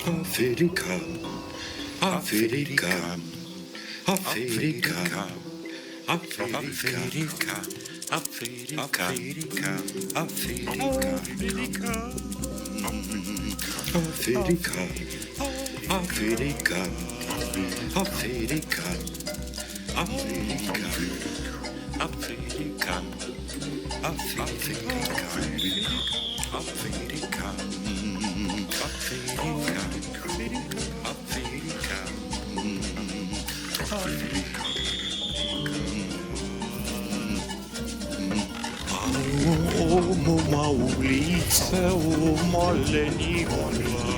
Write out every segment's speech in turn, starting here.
África, África, África, África, África, África, África, África, África, África, África, Maulice, moleni molwa,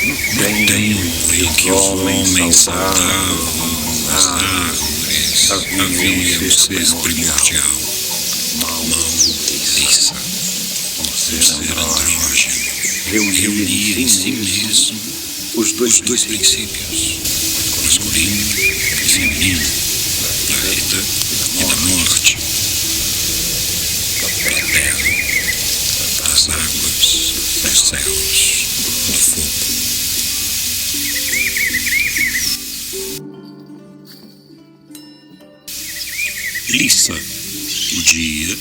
No tempo em que os homens saudavam as árvores, havia um ser primordial, Maulice, um ser andrógeno, reunir em si mesmo os dois princípios, masculino e feminino, da vida e da morte, da terra, das águas, dos céus, do fogo. Lissa, o dia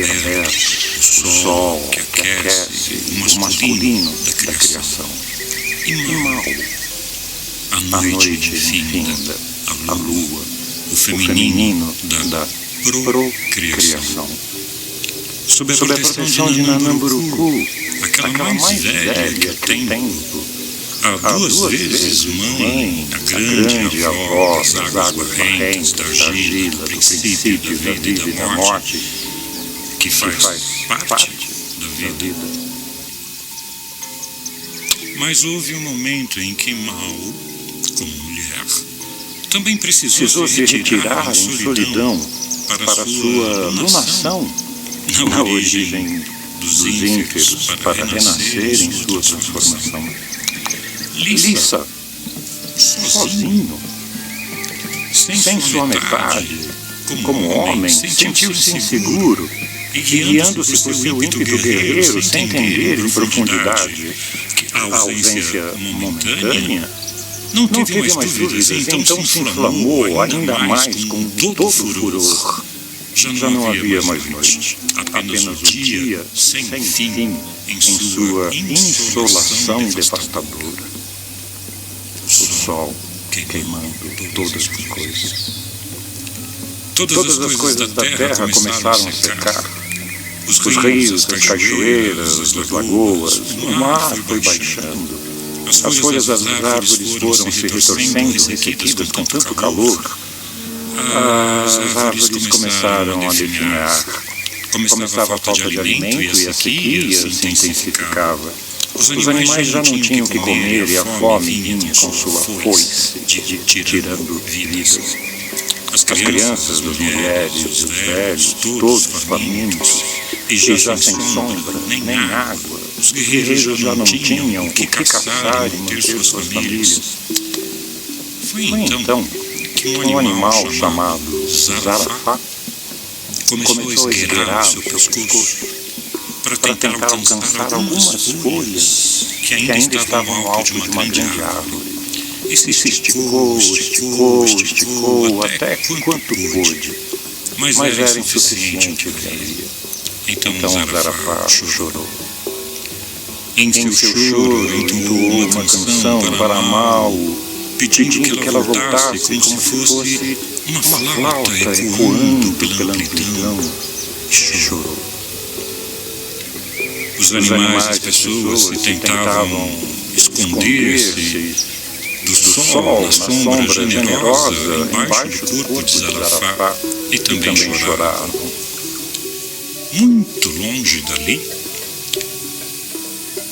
aberto, o sol que aquece o masculino da criação, e Mau, a noite infinda, a lua, o feminino da procriação. Sob a proteção de Nanamburuku, aquela mais velha que o tempo, há duas vezes mãe, a grande avó das águas barrentas, da argila, do princípio da vida e da morte, que faz parte da vida. Mas houve um momento em que Mau, como mulher, também precisou se retirar em solidão para sua lunação, na origem dos ínferos, para renascer em sua transformação. Lissa, sozinho, sem sua metade, como homem, sentiu-se inseguro e, guiando-se por seu ímpeto guerreiro, sem entender em profundidade que a ausência momentânea, não teve mais dúvidas, então se inflamou ainda mais com todo furor. Já não havia mais noite, apenas o dia sem fim em sua insolação devastadora. O sol queimando todas as coisas. Todas as coisas da terra começaram a secar. Os rios, as cachoeiras, as lagoas, o mar foi baixando. As folhas das árvores foram se retorcendo, ressequidas com tanto calor. As árvores começaram a definhar. Começava a falta de alimento e a sequia se intensificava. Os animais já não tinham o que comer e a fome vinha com sua foice, tirando vidas. As crianças, as mulheres, os velhos, todos famintos, e já sem sombra, nem água. Os guerreiros já não tinham o que caçar e manter suas famílias. Foi então que um animal chamado Zarafá começou a esgueirar o seu pescoço para tentar alcançar algumas folhas que ainda estavam no alto de uma grande árvore. E se esticou até quanto pôde, mas era insuficiente o que havia. Então Zarafá chorou. Em seu choro entoou uma canção para Mau, pedindo que ela voltasse como se fosse uma flauta ecoando pela amplidão, e chorou. Os animais e as pessoas tentavam esconder-se dos sol na sombra generosa embaixo do corpo de Zarafá e também choraram. Muito longe dali,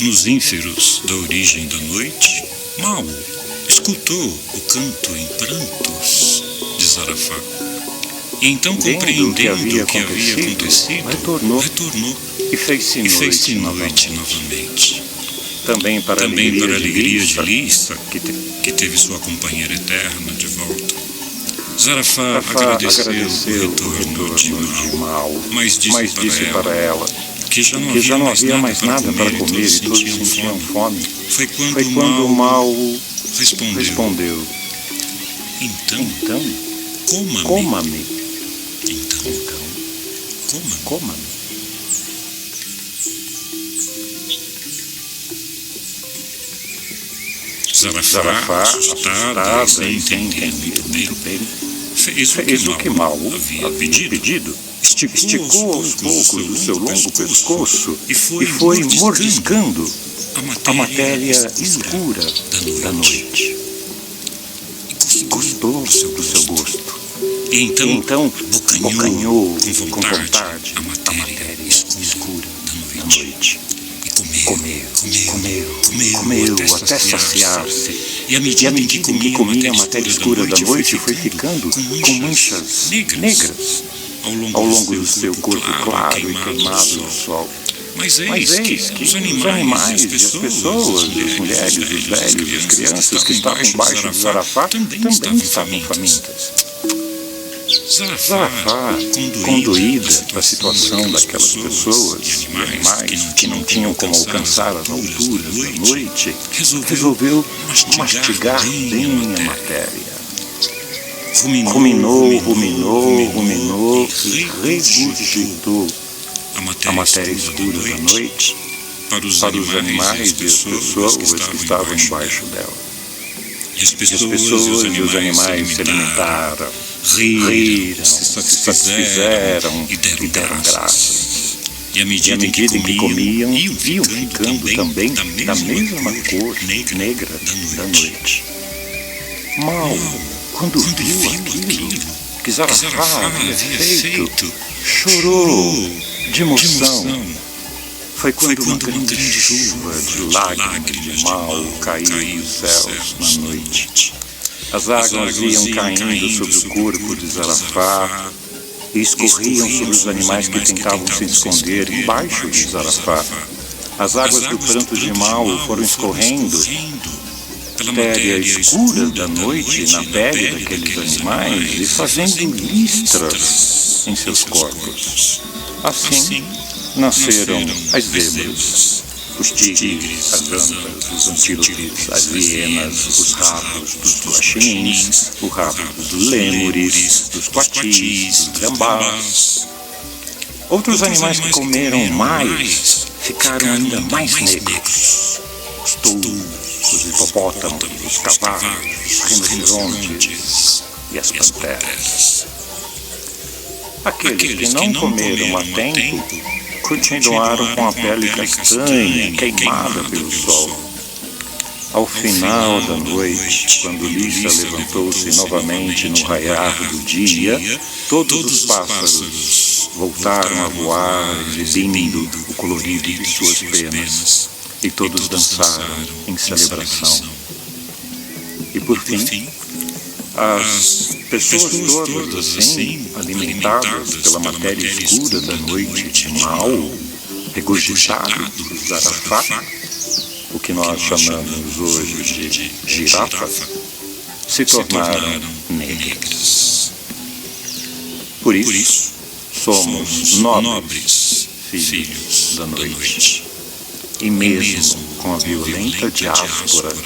nos ínferos da origem da noite, Mau escutou o canto em prantos de Zarafá. E então, compreendendo o que havia acontecido, retornou e fez-se noite novamente. Também para a alegria de Lissa, que teve sua companheira eterna de volta, Zarafá agradeceu o retorno de Mau, mas disse para ela que já não havia mais nada para comer e todos sentiam fome. Foi quando Mau respondeu: Então, coma-me. Então, coma-me. Zarafá, assustado e sem entender muito bem, fez o que Mau havia pedido. Esticou aos poucos o seu longo pescoço e foi mordiscando a matéria escura da noite. Gostou do seu gosto. E então bocanhou com vontade a matéria escura da noite. Comeu até saciar-se. E à medida em que comia a matéria escura da noite, foi ficando com manchas negras ao longo do seu corpo claro e queimado no sol. Mas eis que os animais e as pessoas, as mulheres, os velhos, as crianças que estavam embaixo do Zarafá também estavam famintas. Zarafá, condoída com a situação daquelas pessoas e animais que não tinham como alcançar as alturas da noite, resolveu mastigar bem a matéria. Ruminou e regurgitou a matéria escura da noite para os animais e as pessoas que estavam embaixo dela. E as pessoas e os animais se alimentaram, riram, se satisfizeram e deram graças. E à medida em que comiam, iam ficando também da mesma cor negra da noite. Mau, quando viu aquilo que Zarafá havia feito, chorou de emoção. Foi quando uma grande chuva de lágrimas de Mau caiu dos céus na noite. As águas iam caindo sobre o corpo de Zarafá e escorriam sobre os animais que tentavam se esconder embaixo de Zarafá. As águas do pranto de Mau foram escorrendo pela matéria escura da noite na pele daqueles animais e fazendo listras em seus corpos. Assim nasceram as zebras, os tigres, as antas, os antílopes, as hienas, os rabos dos guaxinins, o rabo dos lêmures, dos coatis, dos gambás. Outros animais que comeram mais ficaram ainda mais negros. Os touros, os hipopótamos, os cavalos, os rinocerontes e as panteras. Aqueles que não comeram a tempo continuaram com a pele castanha, queimada pelo sol. Ao final da noite, quando Lissa levantou-se novamente no raiar do dia, todos os pássaros voltaram a voar, exibindo o colorido de suas penas, e todos dançaram em celebração. E por fim, as pessoas todas assim, alimentadas pela matéria escura da noite de Mau, regurgitado por Zarafá, o que nós chamamos hoje de girafa, se tornaram negras. Por isso, somos nobres filhos da noite. E mesmo com a violenta diáspora,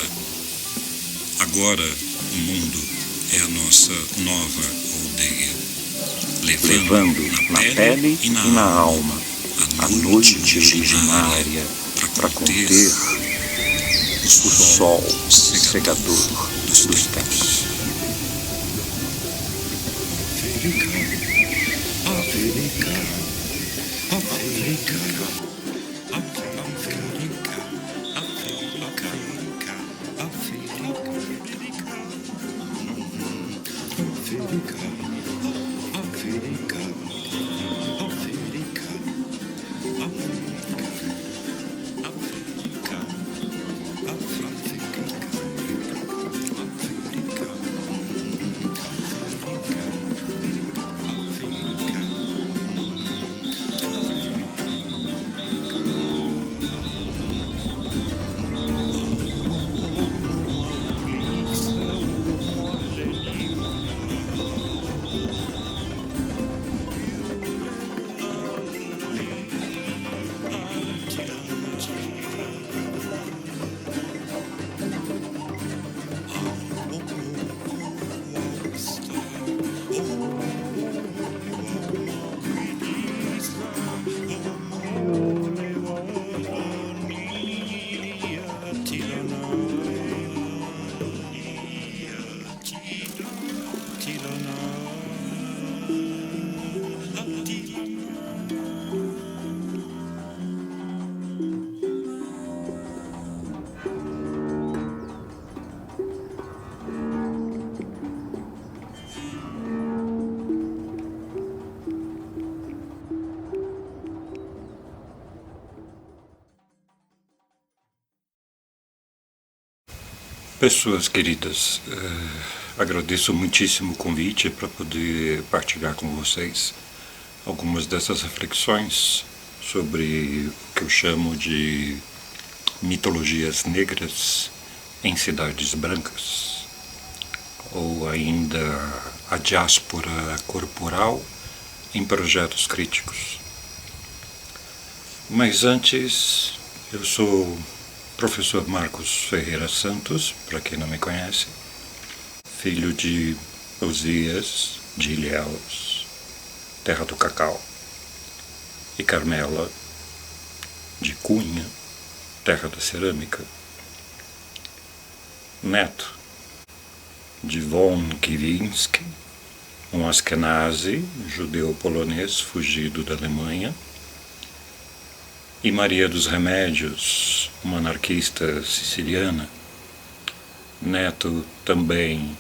agora o mundo é a nossa nova aldeia, levando na pele e na alma a noite originária para conter o sol cegador dos tempos. Africa. Pessoas queridas, agradeço muitíssimo o convite para poder partilhar com vocês algumas dessas reflexões sobre o que eu chamo de mitologias negras em cidades brancas, ou ainda a diáspora corporal em projetos críticos. Mas antes, eu sou professor Marcos Ferreira Santos, para quem não me conhece, filho de Osias de Ilhéus, terra do cacau, e Carmela de Cunha, terra da cerâmica. Neto de Von Kivinski, um askenazi, judeu-polonês fugido da Alemanha, e Maria dos Remédios, uma anarquista siciliana, neto também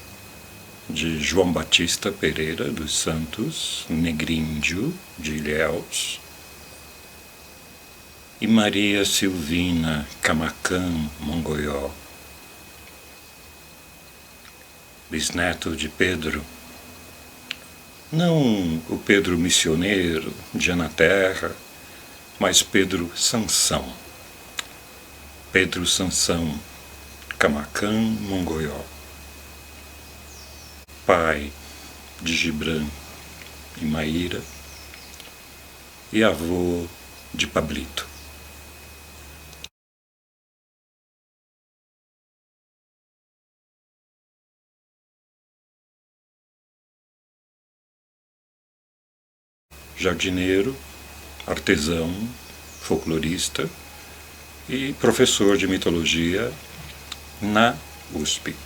de João Batista Pereira dos Santos, negríndio de Ilhéus, e Maria Silvina Camacan Mongoió, bisneto de Pedro, não o Pedro missioneiro de Anaterra, mas Pedro Sansão. Pedro Sansão Camacan Mongoió, pai de Gibran e Maíra e avô de Pablito. Jardineiro, artesão, folclorista e professor de mitologia na USP.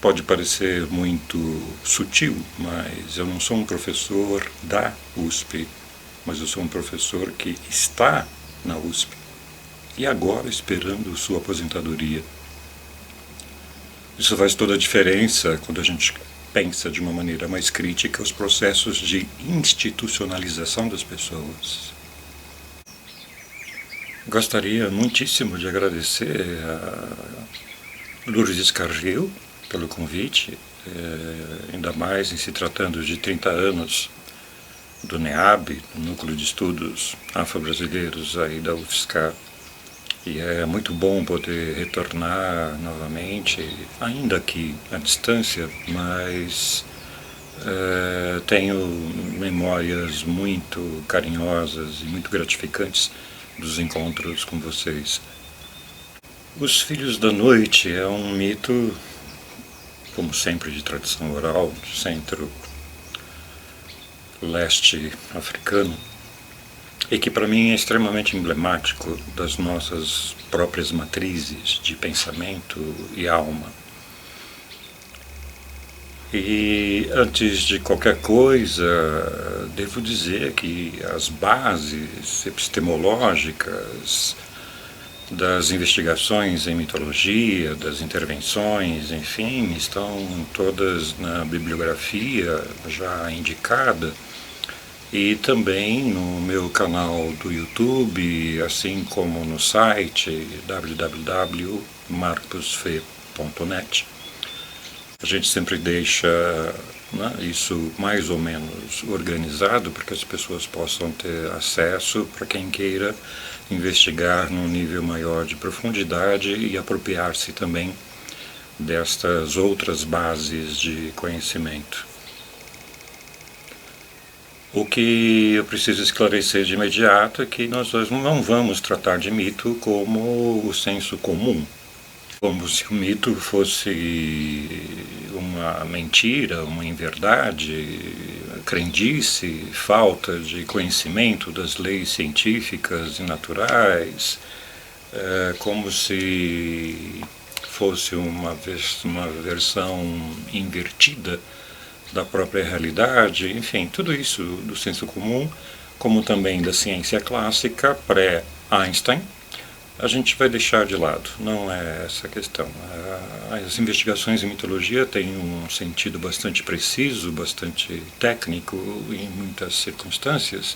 Pode parecer muito sutil, mas eu não sou um professor da USP, mas eu sou um professor que está na USP e agora esperando sua aposentadoria. Isso faz toda a diferença quando a gente pensa de uma maneira mais crítica os processos de institucionalização das pessoas. Gostaria muitíssimo de agradecer a Lourdes Carril pelo convite, ainda mais em se tratando de 30 anos do NEAB, do Núcleo de Estudos Afro-Brasileiros aí da UFSCar. E é muito bom poder retornar novamente, ainda aqui à distância, mas tenho memórias muito carinhosas e muito gratificantes dos encontros com vocês. Os Filhos da Noite é um mito, como sempre, de tradição oral, do centro-leste africano, e que para mim é extremamente emblemático das nossas próprias matrizes de pensamento e alma. E antes de qualquer coisa, devo dizer que as bases epistemológicas das investigações em mitologia, das intervenções, enfim, estão todas na bibliografia já indicada, e também no meu canal do YouTube, assim como no site www.marcosfe.net. A gente sempre deixa isso mais ou menos organizado para que as pessoas possam ter acesso, para quem queira investigar num nível maior de profundidade e apropriar-se também destas outras bases de conhecimento. O que eu preciso esclarecer de imediato é que nós não vamos tratar de mito como o senso comum, como se o mito fosse uma mentira, uma inverdade, crendice, falta de conhecimento das leis científicas e naturais, como se fosse uma versão invertida da própria realidade, enfim, tudo isso do senso comum, como também da ciência clássica pré-Einstein, a gente vai deixar de lado, não é essa a questão. As investigações em mitologia têm um sentido bastante preciso, bastante técnico em muitas circunstâncias,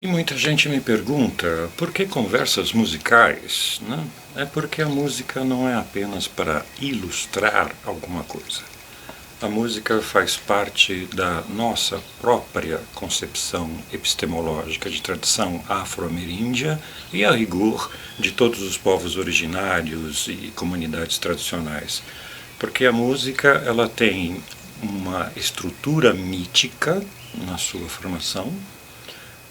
E muita gente me pergunta por que conversas musicais, né? É porque a música não é apenas para ilustrar alguma coisa. A música faz parte da nossa própria concepção epistemológica de tradição afro-ameríndia e, a rigor, de todos os povos originários e comunidades tradicionais. Porque a música ela tem uma estrutura mítica na sua formação,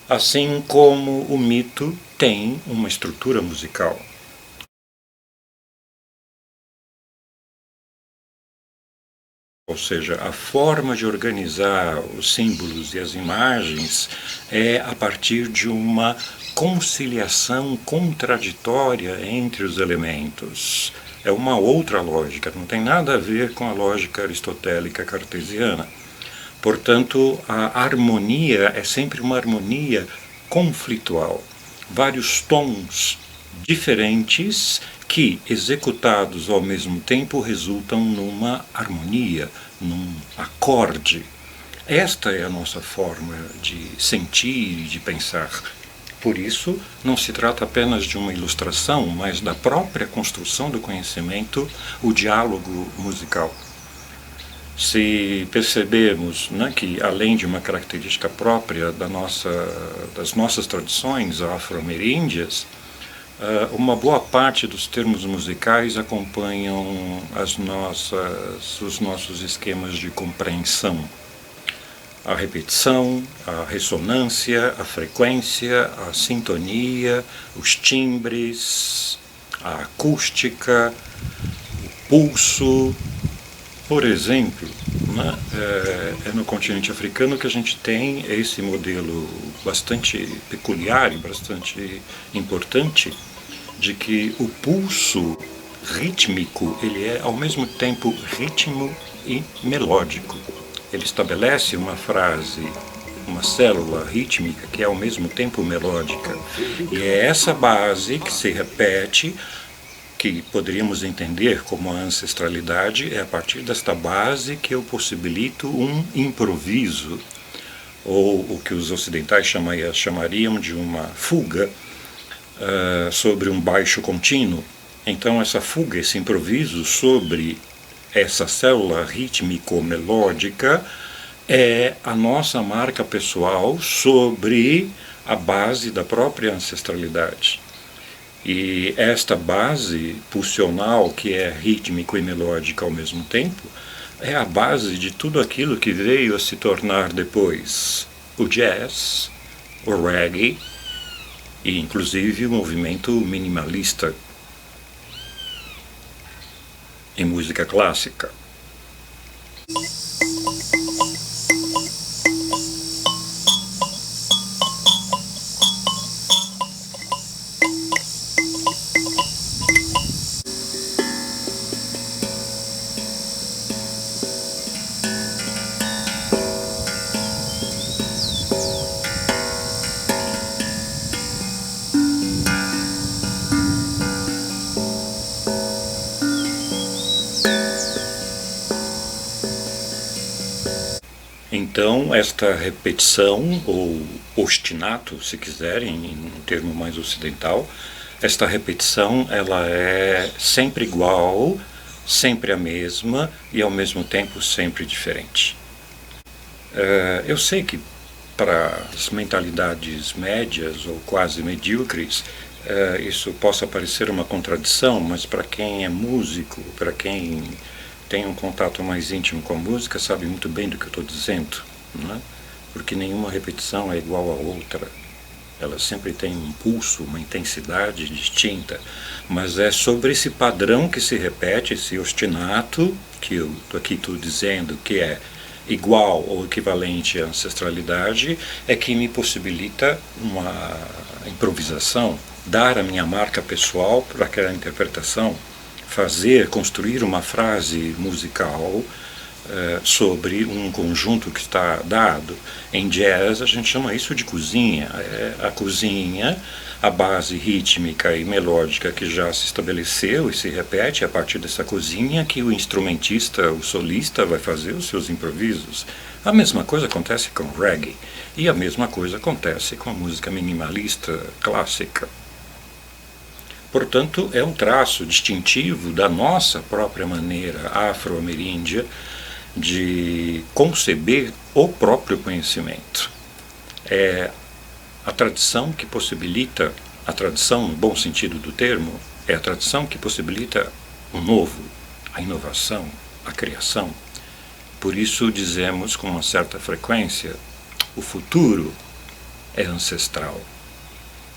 assim como o mito tem uma estrutura musical. Ou seja, a forma de organizar os símbolos e as imagens é a partir de uma conciliação contraditória entre os elementos. É uma outra lógica, não tem nada a ver com a lógica aristotélica cartesiana. Portanto, a harmonia é sempre uma harmonia conflitual. Vários tons diferentes que, executados ao mesmo tempo, resultam numa harmonia, num acorde. Esta é a nossa forma de sentir e de pensar. Por isso, não se trata apenas de uma ilustração, mas da própria construção do conhecimento, o diálogo musical. Se percebermos, né, que, além de uma característica própria das nossas tradições afro-ameríndias, uma boa parte dos termos musicais acompanham os nossos esquemas de compreensão. A repetição, a ressonância, a frequência, a sintonia, os timbres, a acústica, o pulso. Por exemplo, né, é no continente africano que a gente tem esse modelo bastante peculiar e bastante importante de que o pulso rítmico ele é ao mesmo tempo ritmo e melódico. Ele estabelece uma frase, uma célula rítmica que é ao mesmo tempo melódica. E é essa base que se repete, que poderíamos entender como a ancestralidade, é a partir desta base que eu possibilito um improviso, ou o que os ocidentais chamariam de uma fuga sobre um baixo contínuo. Então essa fuga, esse improviso sobre essa célula rítmico-melódica é a nossa marca pessoal sobre a base da própria ancestralidade. E esta base pulsional, que é rítmico e melódica ao mesmo tempo, é a base de tudo aquilo que veio a se tornar depois o jazz, o reggae e inclusive o movimento minimalista em música clássica. Então, esta repetição, ou ostinato, se quiserem, em um termo mais ocidental, esta repetição ela é sempre igual, sempre a mesma e, ao mesmo tempo, sempre diferente. Eu sei que para as mentalidades médias ou quase medíocres, isso possa parecer uma contradição, mas para quem é músico, para quem tem um contato mais íntimo com a música, sabe muito bem do que eu estou dizendo, né? Porque nenhuma repetição é igual a outra. Ela sempre tem um pulso, uma intensidade distinta, mas é sobre esse padrão que se repete, esse ostinato, que eu aqui estou dizendo que é igual ou equivalente à ancestralidade, é que me possibilita uma improvisação, dar a minha marca pessoal para aquela interpretação, construir uma frase musical sobre um conjunto que está dado. Em jazz a gente chama isso de cozinha. A cozinha, a base rítmica e melódica que já se estabeleceu e se repete a partir dessa cozinha que o instrumentista, o solista vai fazer os seus improvisos. A mesma coisa acontece com o reggae e a mesma coisa acontece com a música minimalista clássica. Portanto, é um traço distintivo da nossa própria maneira afro-ameríndia de conceber o próprio conhecimento. É a tradição que possibilita, a tradição no bom sentido do termo, é a tradição que possibilita o novo, a inovação, a criação. Por isso dizemos com uma certa frequência, o futuro é ancestral.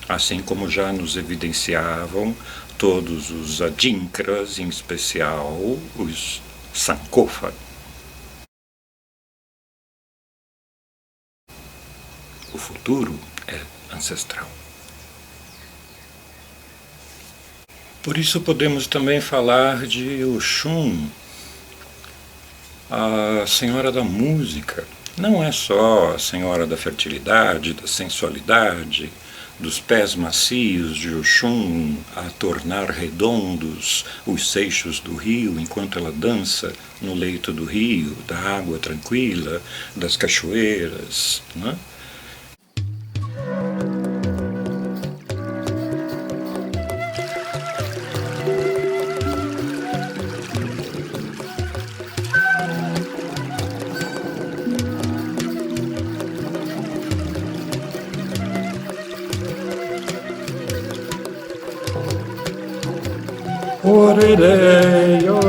Assim como já nos evidenciavam todos os adinkras, em especial os Sankofa. O futuro é ancestral. Por isso podemos também falar de Oxum, a Senhora da Música. Não é só a Senhora da Fertilidade, da Sensualidade, dos pés macios de Oxum a tornar redondos os seixos do rio enquanto ela dança no leito do rio, da água tranquila, das cachoeiras, né? Orereio,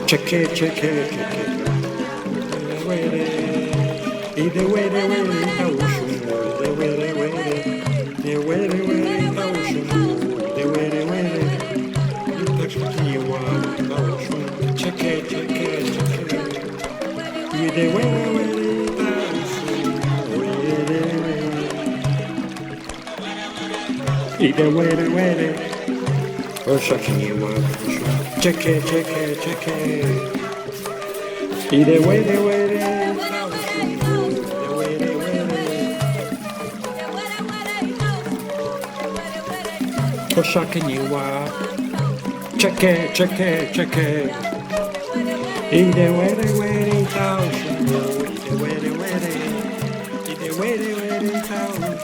cheque, cheque, cheque. E de were tá o chum, de were tá o chum, de were. E tá chiquiwa tá o chum, cheque, cheque, cheque. E de were tá o chum, e de were. O chiquiwa tá o chum, cheque, cheque, cheque. E de were. Oshakaniwa, cheque, cheque, cheque. Ide were taushu, ide were taushu.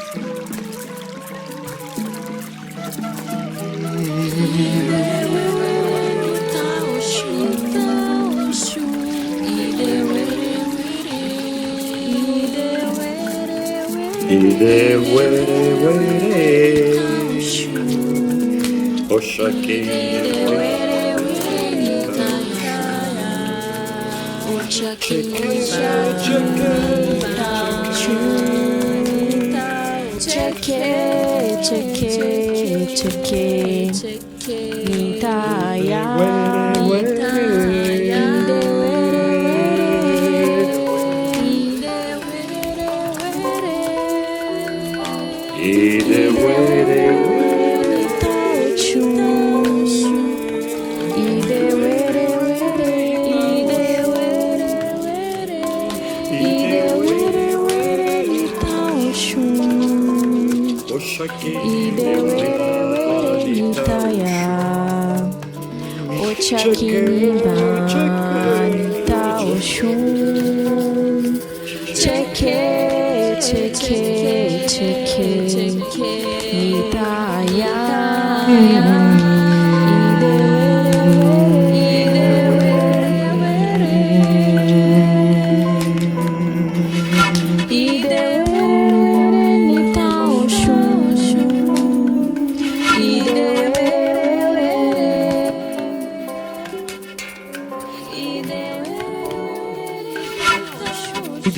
Ide were.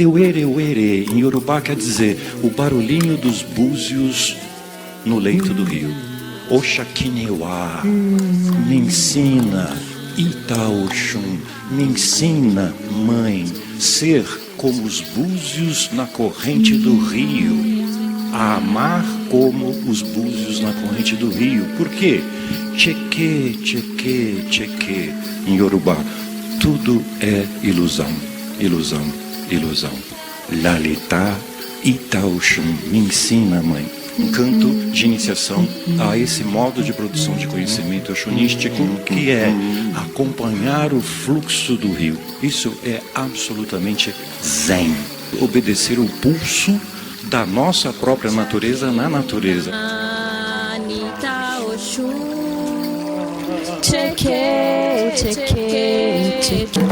Ideuere, em Yorubá quer dizer o barulhinho dos búzios no leito do rio. Oxakinewa, me ensina, Itaoxum, me ensina, mãe, ser como os búzios na corrente do rio, a amar como os búzios na corrente do rio. Por quê? Cheque, cheque, cheque, em Yorubá, tudo é ilusão, ilusão, ilusão. Lalita Itaoxum, me ensina, mãe. Um canto de iniciação a esse modo de produção de conhecimento oxunístico, que é acompanhar o fluxo do rio. Isso é absolutamente zen. obedecer o pulso da nossa própria natureza na natureza. Anita Oxum, cheque, cheque, cheque.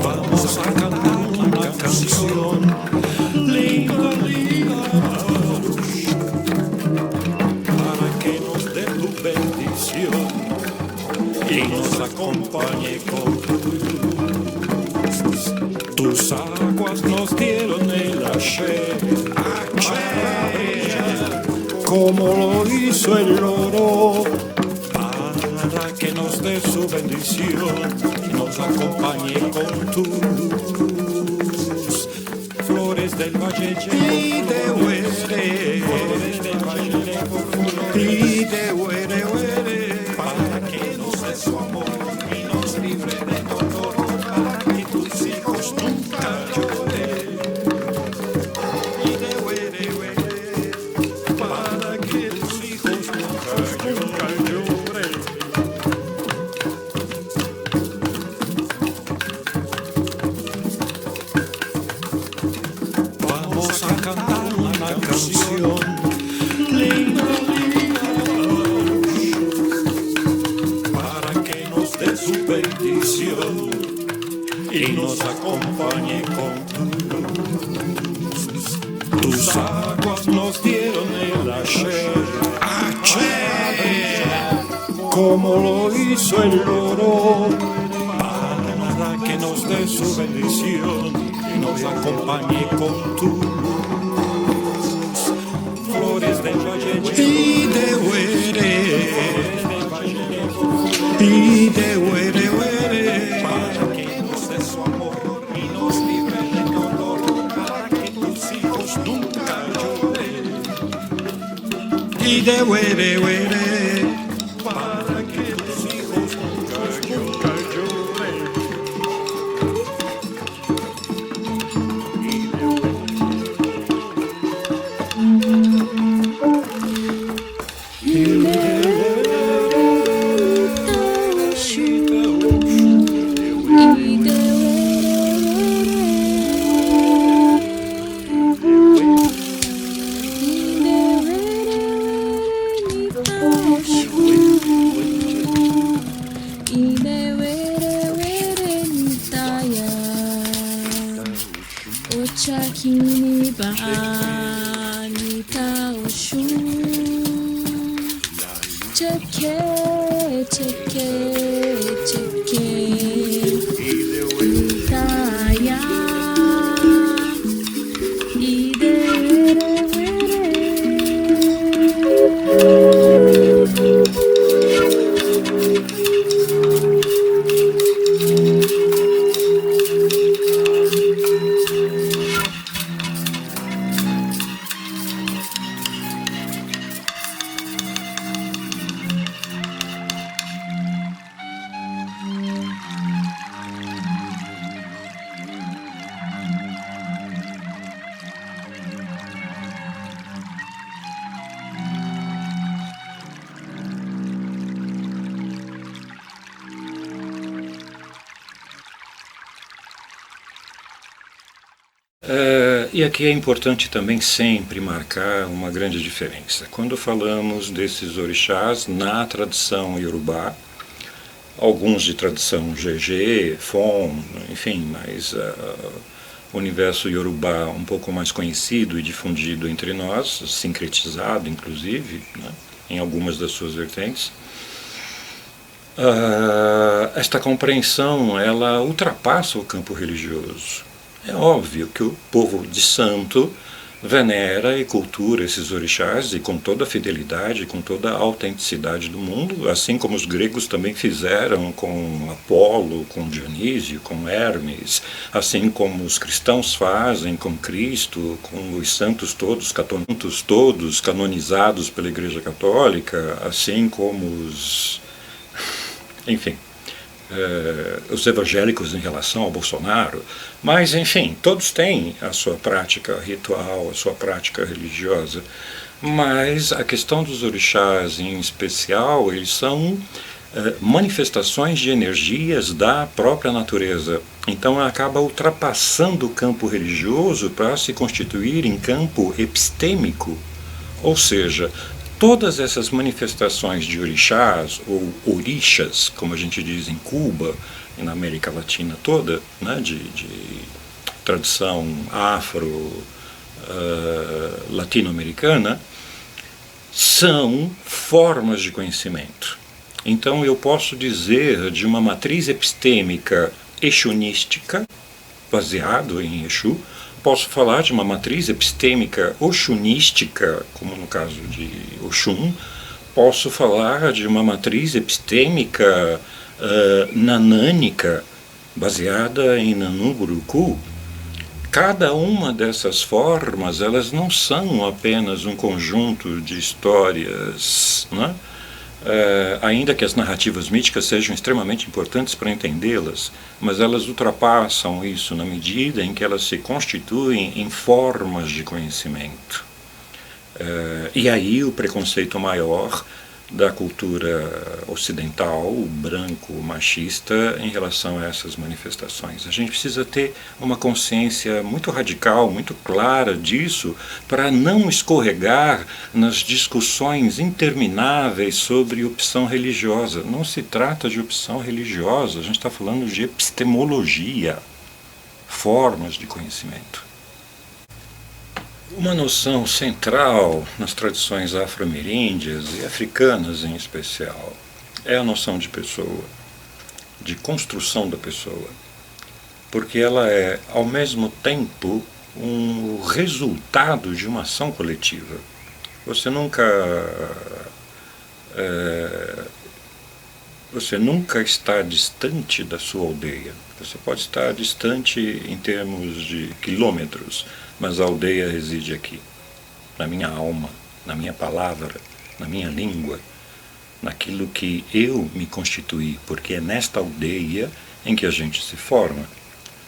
Vamos a cantar una canción linda, linda, para que nos dé tu bendición y nos acompañe con tu luz. Tus aguas nos dieron el ayer, como lo hizo el oro, para que nos dé su bendición y nos acompañe con tu luz. Flores del valle y de Huere, y de Huere, para que nos dé su amor y nos libre de dolor, para que tus hijos nunca lloren. Y de Huere, para que tus hijos nunca lloren. Vamos a cantar una canción linda, linda, para que nos dé su bendición y nos acompañe con tu luz. Tus aguas nos dieron el ayer, como lo hizo el oro, para que nos dé su bendición y nos acompañe con tu luz. Flores del valle y de Huere, y de Huere, para que nos dé su amor y nos libre de dolor, para que tus hijos nunca lloren. Y de Huere, para que tus hijos nunca lloren. Chakini ba Anita Oxum, cheque, cheque, cheque, Itaya, ide E aqui é importante também sempre marcar uma grande diferença. Quando falamos desses orixás na tradição iorubá, alguns de tradição GG, Fon, enfim, mas o universo iorubá um pouco mais conhecido e difundido entre nós, sincretizado inclusive, né, em algumas das suas vertentes, esta compreensão ela ultrapassa o campo religioso. É óbvio que o povo de santo venera e cultua esses orixás e com toda a fidelidade, com toda a autenticidade do mundo, assim como os gregos também fizeram com Apolo, com Dionísio, com Hermes, assim como os cristãos fazem com Cristo, com os santos todos canonizados pela Igreja Católica, assim como os... enfim... os evangélicos em relação ao Bolsonaro, mas enfim, todos têm a sua prática ritual, a sua prática religiosa, mas a questão dos orixás em especial, eles são manifestações de energias da própria natureza, então acaba ultrapassando o campo religioso para se constituir em campo epistêmico, ou seja, todas essas manifestações de orixás, ou orixas, como a gente diz em Cuba e na América Latina toda, né, de tradição afro-latino-americana, são formas de conhecimento. Então eu posso dizer de uma matriz epistêmica exunística, baseado em Exu, posso falar de uma matriz epistêmica oxunística, como no caso de Oxum, posso falar de uma matriz epistêmica nanânica, baseada em Nanumburuku. Cada uma dessas formas, elas não são apenas um conjunto de histórias, né? Ainda que as narrativas míticas sejam extremamente importantes para entendê-las, mas elas ultrapassam isso na medida em que elas se constituem em formas de conhecimento. E aí o preconceito maior da cultura ocidental, branco-machista, em relação a essas manifestações. A gente precisa ter uma consciência muito radical, muito clara disso, para não escorregar nas discussões intermináveis sobre opção religiosa. Não se trata de opção religiosa, a gente está falando de epistemologia, formas de conhecimento. Uma noção central nas tradições afro-ameríndias e africanas em especial é a noção de pessoa, de construção da pessoa, porque ela é, ao mesmo tempo, um resultado de uma ação coletiva. Você nunca está distante da sua aldeia. Você pode estar distante em termos de quilômetros, mas a aldeia reside aqui, na minha alma, na minha palavra, na minha língua, naquilo que eu me constituí, porque é nesta aldeia em que a gente se forma.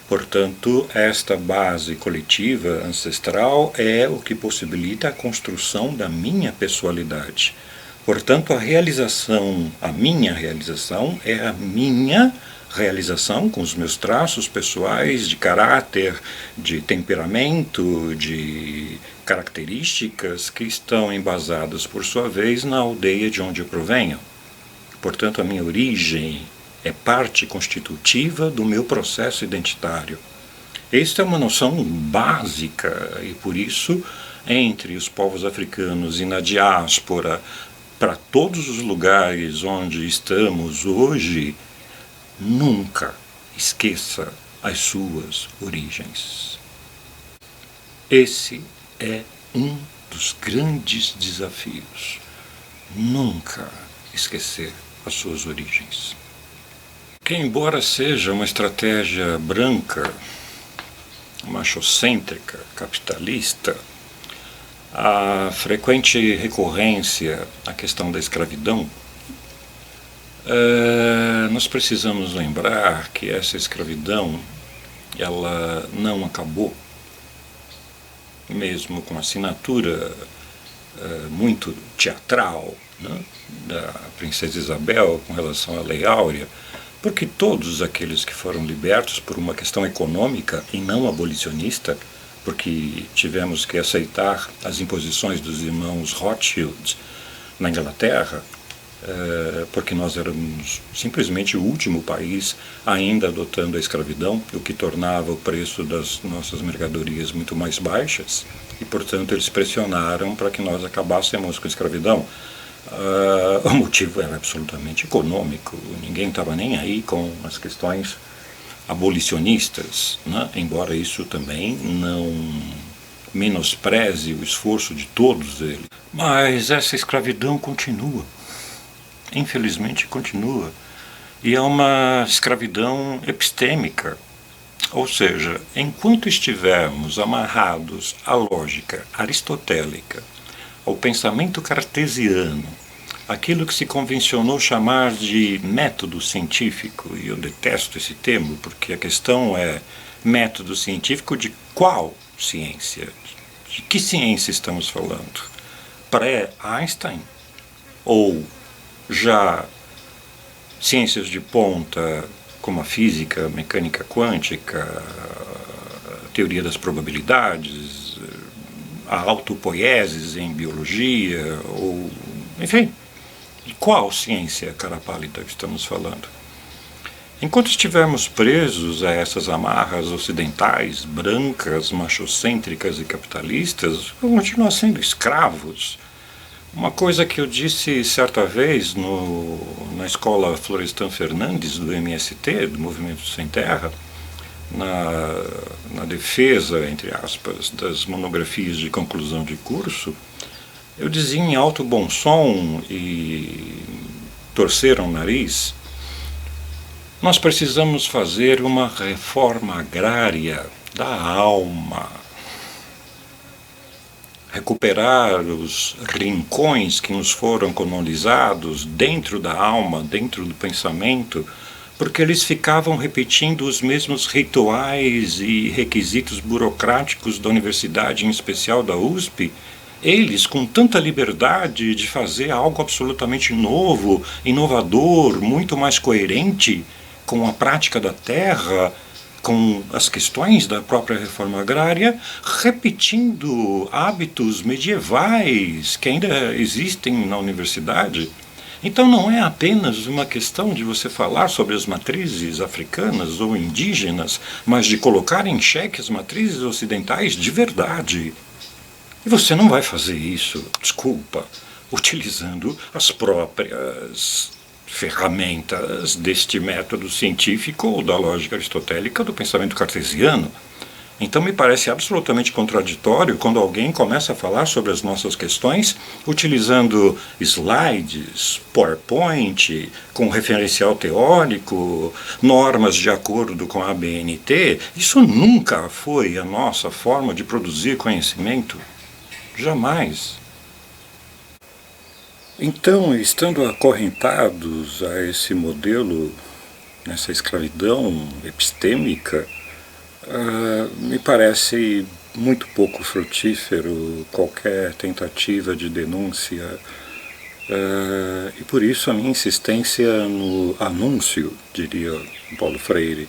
Portanto, esta base coletiva ancestral é o que possibilita a construção da minha pessoalidade. Portanto, a minha realização é a minha realização com os meus traços pessoais de caráter, de temperamento, de características que estão embasadas, por sua vez, na aldeia de onde eu provenho. Portanto, a minha origem é parte constitutiva do meu processo identitário. Esta é uma noção básica e, por isso, entre os povos africanos e na diáspora, para todos os lugares onde estamos hoje, nunca esqueça as suas origens. Esse é um dos grandes desafios. Nunca esquecer as suas origens. Que, embora seja uma estratégia branca, machocêntrica, capitalista, a frequente recorrência à questão da escravidão, nós precisamos lembrar que essa escravidão, ela não acabou, mesmo com a assinatura muito teatral, né, da princesa Isabel com relação à Lei Áurea, porque todos aqueles que foram libertos por uma questão econômica e não abolicionista, porque tivemos que aceitar as imposições dos irmãos Rothschild na Inglaterra, porque nós éramos simplesmente o último país ainda adotando a escravidão, o que tornava o preço das nossas mercadorias muito mais baixas, e portanto eles pressionaram para que nós acabássemos com a escravidão. O motivo era absolutamente econômico, ninguém estava nem aí com as questões abolicionistas, né? Embora isso também não menospreze o esforço de todos eles. Mas essa escravidão continua. Infelizmente continua. E é uma escravidão epistêmica. Ou seja, enquanto estivermos amarrados à lógica aristotélica, ao pensamento cartesiano, aquilo que se convencionou chamar de método científico, e eu detesto esse termo, porque a questão é método científico de qual ciência? De que ciência estamos falando? Pré-Einstein? Ou já ciências de ponta, como a física, a mecânica quântica, a teoria das probabilidades, a autopoiesis em biologia, ou, enfim, de qual ciência, cara pálida, estamos falando? Enquanto estivermos presos a essas amarras ocidentais, brancas, machocêntricas e capitalistas, vamos continuar sendo escravos. Uma coisa que eu disse certa vez na escola Florestan Fernandes, do MST, do Movimento Sem Terra, na defesa, entre aspas, das monografias de conclusão de curso, eu dizia em alto bom som e torceram o nariz: nós precisamos fazer uma reforma agrária da alma. Recuperar os rincões que nos foram colonizados dentro da alma, dentro do pensamento, porque eles ficavam repetindo os mesmos rituais e requisitos burocráticos da universidade, em especial da USP, eles com tanta liberdade de fazer algo absolutamente novo, inovador, muito mais coerente com a prática da terra, com as questões da própria reforma agrária, repetindo hábitos medievais que ainda existem na universidade. Então não é apenas uma questão de você falar sobre as matrizes africanas ou indígenas, mas de colocar em xeque as matrizes ocidentais de verdade. E você não vai fazer isso, desculpa, utilizando as próprias ferramentas deste método científico ou da lógica aristotélica do pensamento cartesiano. Então me parece absolutamente contraditório quando alguém começa a falar sobre as nossas questões utilizando slides, PowerPoint, com referencial teórico, normas de acordo com a ABNT. Isso nunca foi a nossa forma de produzir conhecimento. Jamais. Então, estando acorrentados a esse modelo, nessa escravidão epistêmica, me parece muito pouco frutífero qualquer tentativa de denúncia, e por isso a minha insistência no anúncio, diria Paulo Freire.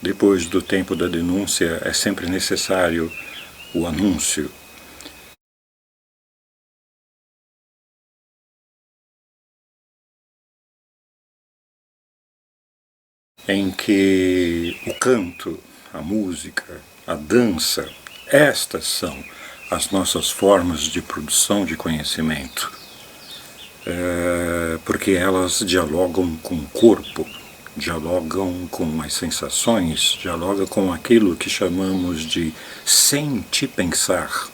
Depois do tempo da denúncia é sempre necessário o anúncio. Em que o canto, a música, a dança, estas são as nossas formas de produção de conhecimento, porque elas dialogam com o corpo, dialogam com as sensações, dialogam com aquilo que chamamos de sentir-pensar,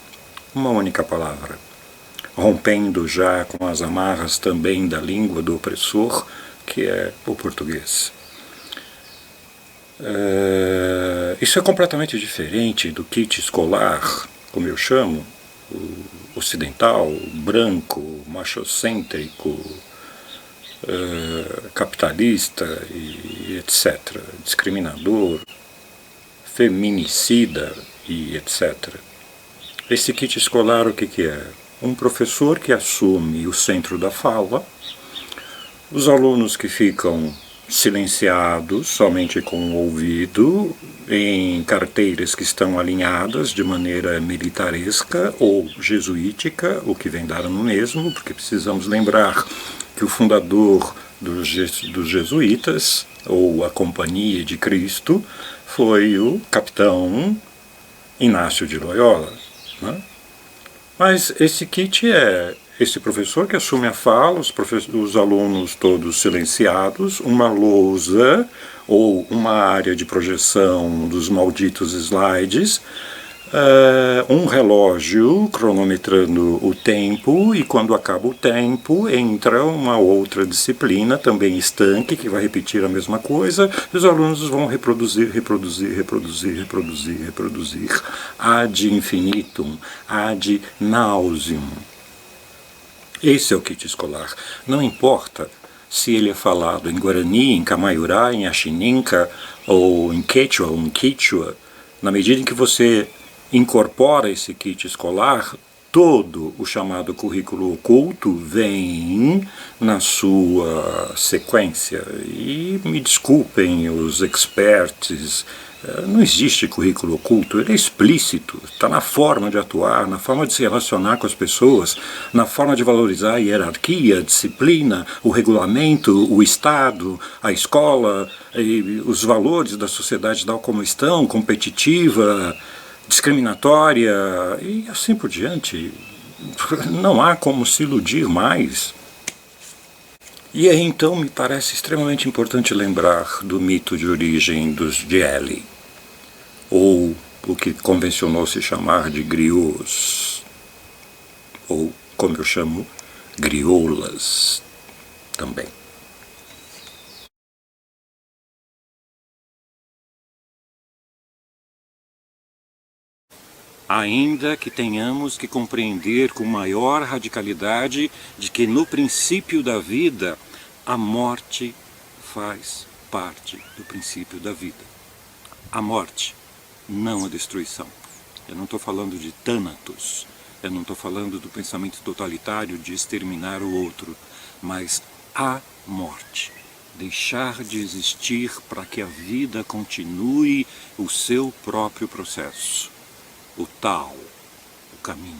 uma única palavra, rompendo já com as amarras também da língua do opressor, que é o português. Isso é completamente diferente do kit escolar, como eu chamo, ocidental, branco, machocêntrico, capitalista e etc., discriminador, feminicida e etc. Esse kit escolar o que é? Um professor que assume o centro da fala, os alunos que ficam silenciados, somente com o ouvido, em carteiras que estão alinhadas de maneira militaresca ou jesuítica, o que vem dar no mesmo, porque precisamos lembrar que o fundador dos jesuítas, ou a Companhia de Cristo, foi o capitão Inácio de Loyola, né? Mas esse kit é esse professor que assume a fala, os alunos todos silenciados, uma lousa ou uma área de projeção dos malditos slides, um relógio cronometrando o tempo, e quando acaba o tempo entra uma outra disciplina, também estanque, que vai repetir a mesma coisa, e os alunos vão reproduzir ad infinitum, ad nauseum. Esse é o kit escolar. Não importa se ele é falado em Guarani, em Camaiurá, em Axininca, ou em Quechua, ou em Quichua, na medida em que você incorpora esse kit escolar, todo o chamado currículo oculto vem na sua sequência. E me desculpem os experts, não existe currículo oculto, ele é explícito, está na forma de atuar, na forma de se relacionar com as pessoas, na forma de valorizar a hierarquia, a disciplina, o regulamento, o Estado, a escola, e os valores da sociedade tal como estão, competitiva, discriminatória e assim por diante. Não há como se iludir mais. E aí então me parece extremamente importante lembrar do mito de origem dos Jeli, ou o que convencionou se chamar de griots, ou como eu chamo, grioulas também. Ainda que tenhamos que compreender com maior radicalidade de que no princípio da vida, a morte faz parte do princípio da vida. A morte, não a destruição. Eu não estou falando de Thanatos, eu não estou falando do pensamento totalitário de exterminar o outro, mas a morte. Deixar de existir para que a vida continue o seu próprio processo. O Tao, o caminho.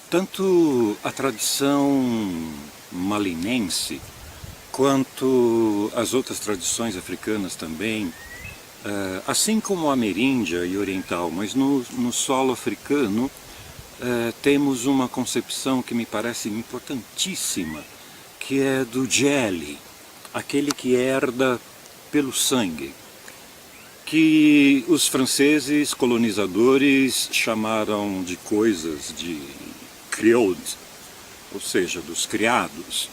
Tanto a tradição malinense quanto as outras tradições africanas também, assim como a ameríndia e oriental, mas no solo africano temos uma concepção que me parece importantíssima, que é do Jeli, aquele que herda pelo sangue, que os franceses colonizadores chamaram de coisas de criados, ou seja, dos criados,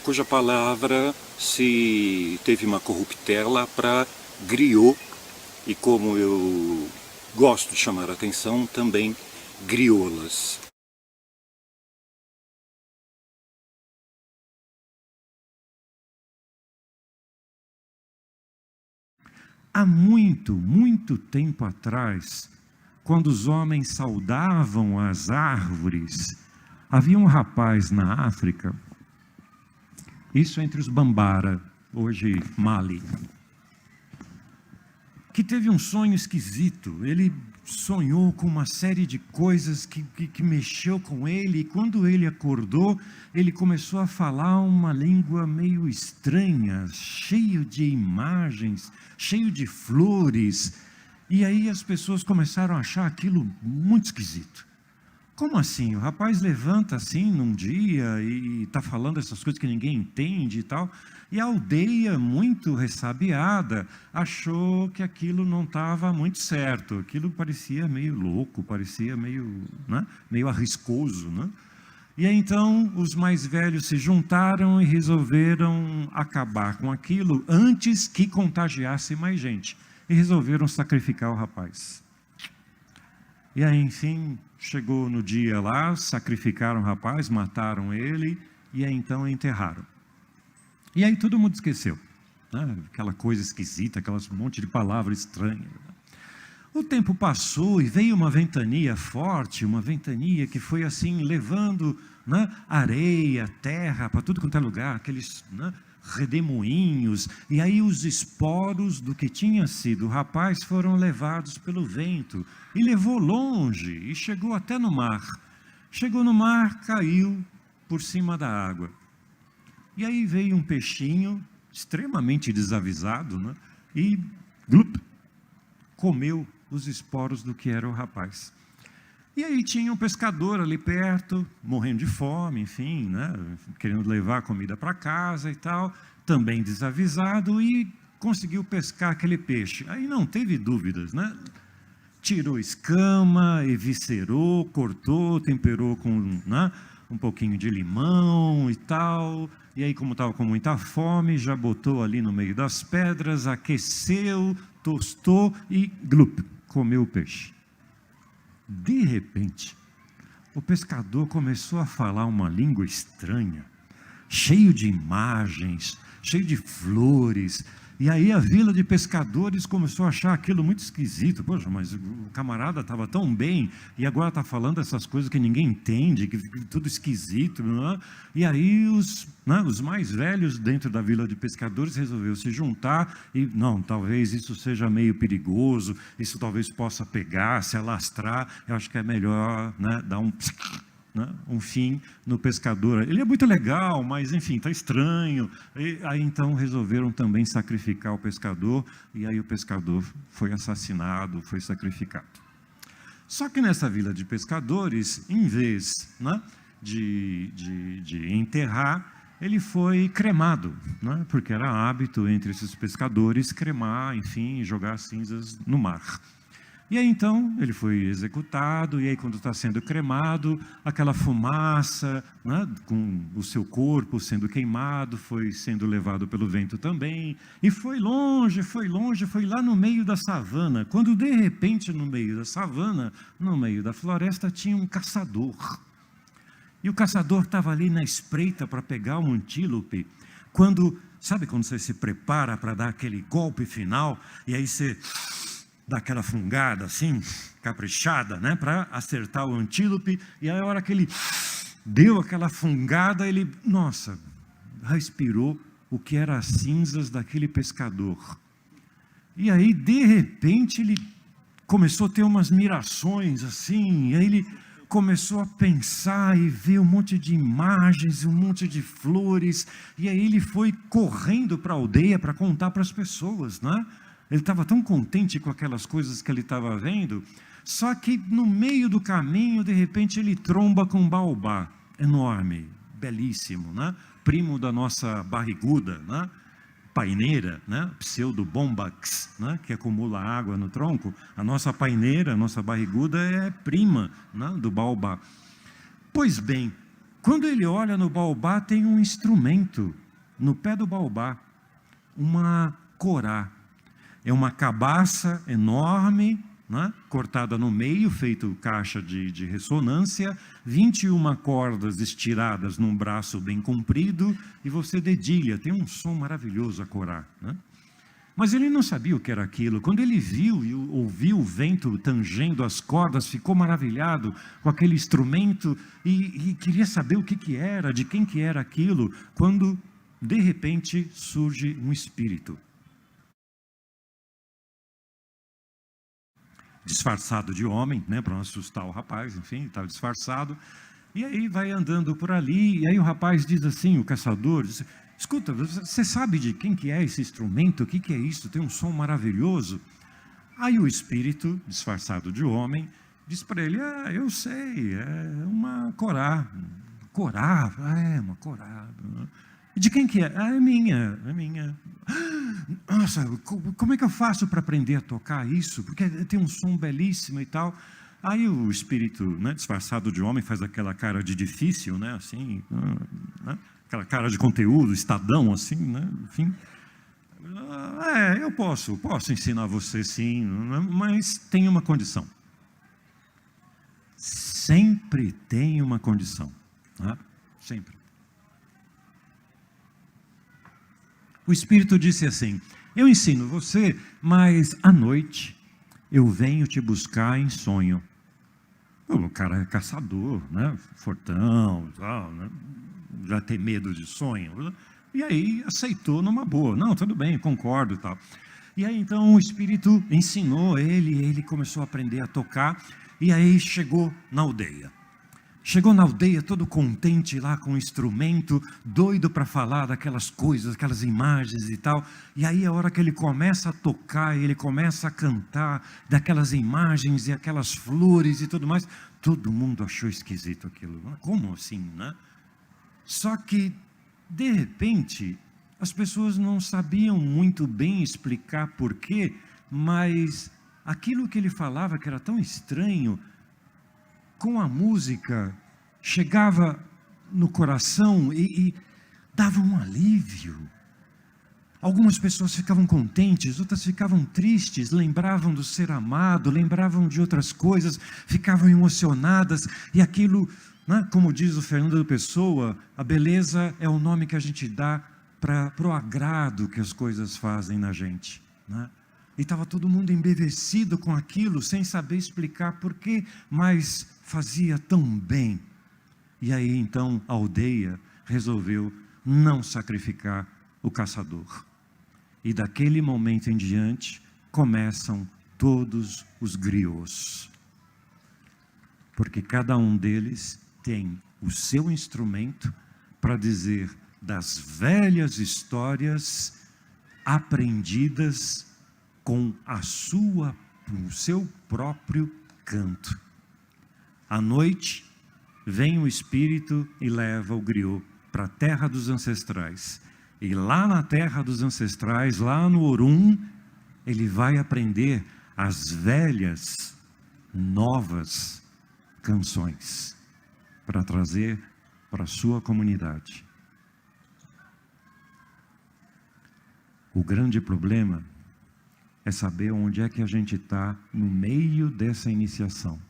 cuja palavra se teve uma corruptela para griot, e como eu gosto de chamar a atenção, também grioulas. Há muito tempo atrás, quando os homens saudavam as árvores, havia um rapaz na África, isso entre os Bambara, hoje Mali, que teve um sonho esquisito. Ele sonhou com uma série de coisas que mexeu com ele, e quando ele acordou, ele começou a falar uma língua meio estranha, cheio de imagens, cheio de flores, e aí as pessoas começaram a achar aquilo muito esquisito. Como assim? O rapaz levanta assim num dia e está falando essas coisas que ninguém entende e tal, e a aldeia, muito ressabiada, achou que aquilo não estava muito certo, aquilo parecia meio louco, parecia meio, né, meio arriscoso, né? E aí, então os mais velhos se juntaram e resolveram acabar com aquilo antes que contagiasse mais gente, e resolveram sacrificar o rapaz. E aí, enfim, chegou no dia lá, sacrificaram o rapaz, mataram ele, e aí então enterraram. E aí todo mundo esqueceu, né? Aquela coisa esquisita, aquelas monte de palavras estranhas. O tempo passou e veio uma ventania forte, uma ventania que foi assim, levando, né, areia, terra, para tudo quanto é lugar, aqueles, né, redemoinhos, e aí os esporos do que tinha sido o rapaz foram levados pelo vento, e levou longe, e chegou até no mar. Chegou no mar, caiu por cima da água. E aí veio um peixinho, extremamente desavisado, né, e glup, comeu os esporos do que era o rapaz. E aí tinha um pescador ali perto, morrendo de fome, enfim, né, querendo levar comida para casa e tal, também desavisado, e conseguiu pescar aquele peixe. Aí não teve dúvidas, né? Tirou escama, eviscerou, cortou, temperou com, né, um pouquinho de limão e tal. E aí, como estava com muita fome, já botou ali no meio das pedras, aqueceu, tostou e glup, comeu o peixe. De repente, o pescador começou a falar uma língua estranha, cheio de imagens, cheio de flores. E aí a vila de pescadores começou a achar aquilo muito esquisito. Poxa, mas o camarada estava tão bem e agora está falando essas coisas que ninguém entende, que tudo esquisito. Não é? E aí os mais velhos dentro da vila de pescadores resolveram se juntar e, não, talvez isso seja meio perigoso, isso talvez possa pegar, se alastrar, eu acho que é melhor, né, dar um fim no pescador. Ele é muito legal, mas enfim, está estranho. E aí então resolveram também sacrificar o pescador, e aí o pescador foi assassinado, foi sacrificado. Só que nessa vila de pescadores, em vez, né, de enterrar, ele foi cremado, né, porque era hábito entre esses pescadores cremar, enfim, jogar cinzas no mar. E aí então ele foi executado, e aí quando está sendo cremado, aquela fumaça, né, com o seu corpo sendo queimado, foi sendo levado pelo vento também, e foi longe, foi lá no meio da savana, quando de repente no meio da savana, no meio da floresta, tinha um caçador. E o caçador estava ali na espreita para pegar um antílope, sabe quando você se prepara para dar aquele golpe final, e aí você dá aquela fungada assim, caprichada, né, para acertar o antílope, e aí a hora que ele deu aquela fungada, ele, nossa, respirou o que eram as cinzas daquele pescador. E aí, de repente, ele começou a ter umas mirações assim, e aí ele começou a pensar e ver um monte de imagens, um monte de flores, e aí ele foi correndo para a aldeia para contar para as pessoas, né? Ele estava tão contente com aquelas coisas que ele estava vendo, só que no meio do caminho, de repente, ele tromba com um baobá enorme, belíssimo, né? Primo da nossa barriguda, né? Paineira, né? Pseudobombax, né? Que acumula água no tronco. A nossa paineira, a nossa barriguda é prima, né, do baobá. Pois bem, quando ele olha no baobá, tem um instrumento no pé do baobá, uma corá. É uma cabaça enorme, né, cortada no meio, feito caixa de ressonância, 21 cordas estiradas num braço bem comprido, e você dedilha, tem um som maravilhoso a corá, né? Mas ele não sabia o que era aquilo. Quando ele viu e ouviu o vento tangendo as cordas, ficou maravilhado com aquele instrumento e queria saber o que era, de quem que era aquilo, quando de repente surge um espírito. Disfarçado de homem, né, para não assustar o rapaz, enfim, estava disfarçado, e aí vai andando por ali, e aí o rapaz diz assim, o caçador, diz, escuta, você sabe de quem que é esse instrumento, o que é isso, tem um som maravilhoso. Aí o espírito, disfarçado de homem, diz para ele, eu sei, é uma corá, uma corá. E de quem que é? É minha. Nossa, como é que eu faço para aprender a tocar isso? Porque tem um som belíssimo e tal. Aí o espírito, né, disfarçado de homem, faz aquela cara de difícil, né, assim, né, aquela cara de conteúdo, estadão, assim, né, enfim. Eu posso ensinar você sim, mas tem uma condição. Sempre tem uma condição, né? Sempre. O Espírito disse assim, eu ensino você, mas à noite eu venho te buscar em sonho. O cara é caçador, né? Fortão, tal, né? Já tem medo de sonho. E aí aceitou numa boa. Não, tudo bem, concordo, tal. E aí então o Espírito ensinou ele começou a aprender a tocar, e aí chegou na aldeia. Chegou na aldeia todo contente lá com o instrumento, doido para falar daquelas coisas, aquelas imagens e tal. E aí a hora que ele começa a tocar, ele começa a cantar daquelas imagens e aquelas flores e tudo mais, todo mundo achou esquisito aquilo. Como assim, né? Só que, de repente, as pessoas não sabiam muito bem explicar porquê, mas aquilo que ele falava, que era tão estranho, com a música, chegava no coração e dava um alívio. Algumas pessoas ficavam contentes, outras ficavam tristes, lembravam do ser amado, lembravam de outras coisas, ficavam emocionadas, e aquilo, né, como diz o Fernando Pessoa, a beleza é o nome que a gente dá para o agrado que as coisas fazem na gente, né? E estava todo mundo embevecido com aquilo, sem saber explicar porquê, mas fazia tão bem. E aí então a aldeia resolveu não sacrificar o caçador. E daquele momento em diante, começam todos os griots. Porque cada um deles tem o seu instrumento para dizer das velhas histórias aprendidas com o seu próprio canto. À noite, vem o espírito e leva o griot para a terra dos ancestrais. E lá na terra dos ancestrais, lá no Orum, ele vai aprender as velhas, novas canções para trazer para a sua comunidade. O grande problema é saber onde é que a gente está no meio dessa iniciação.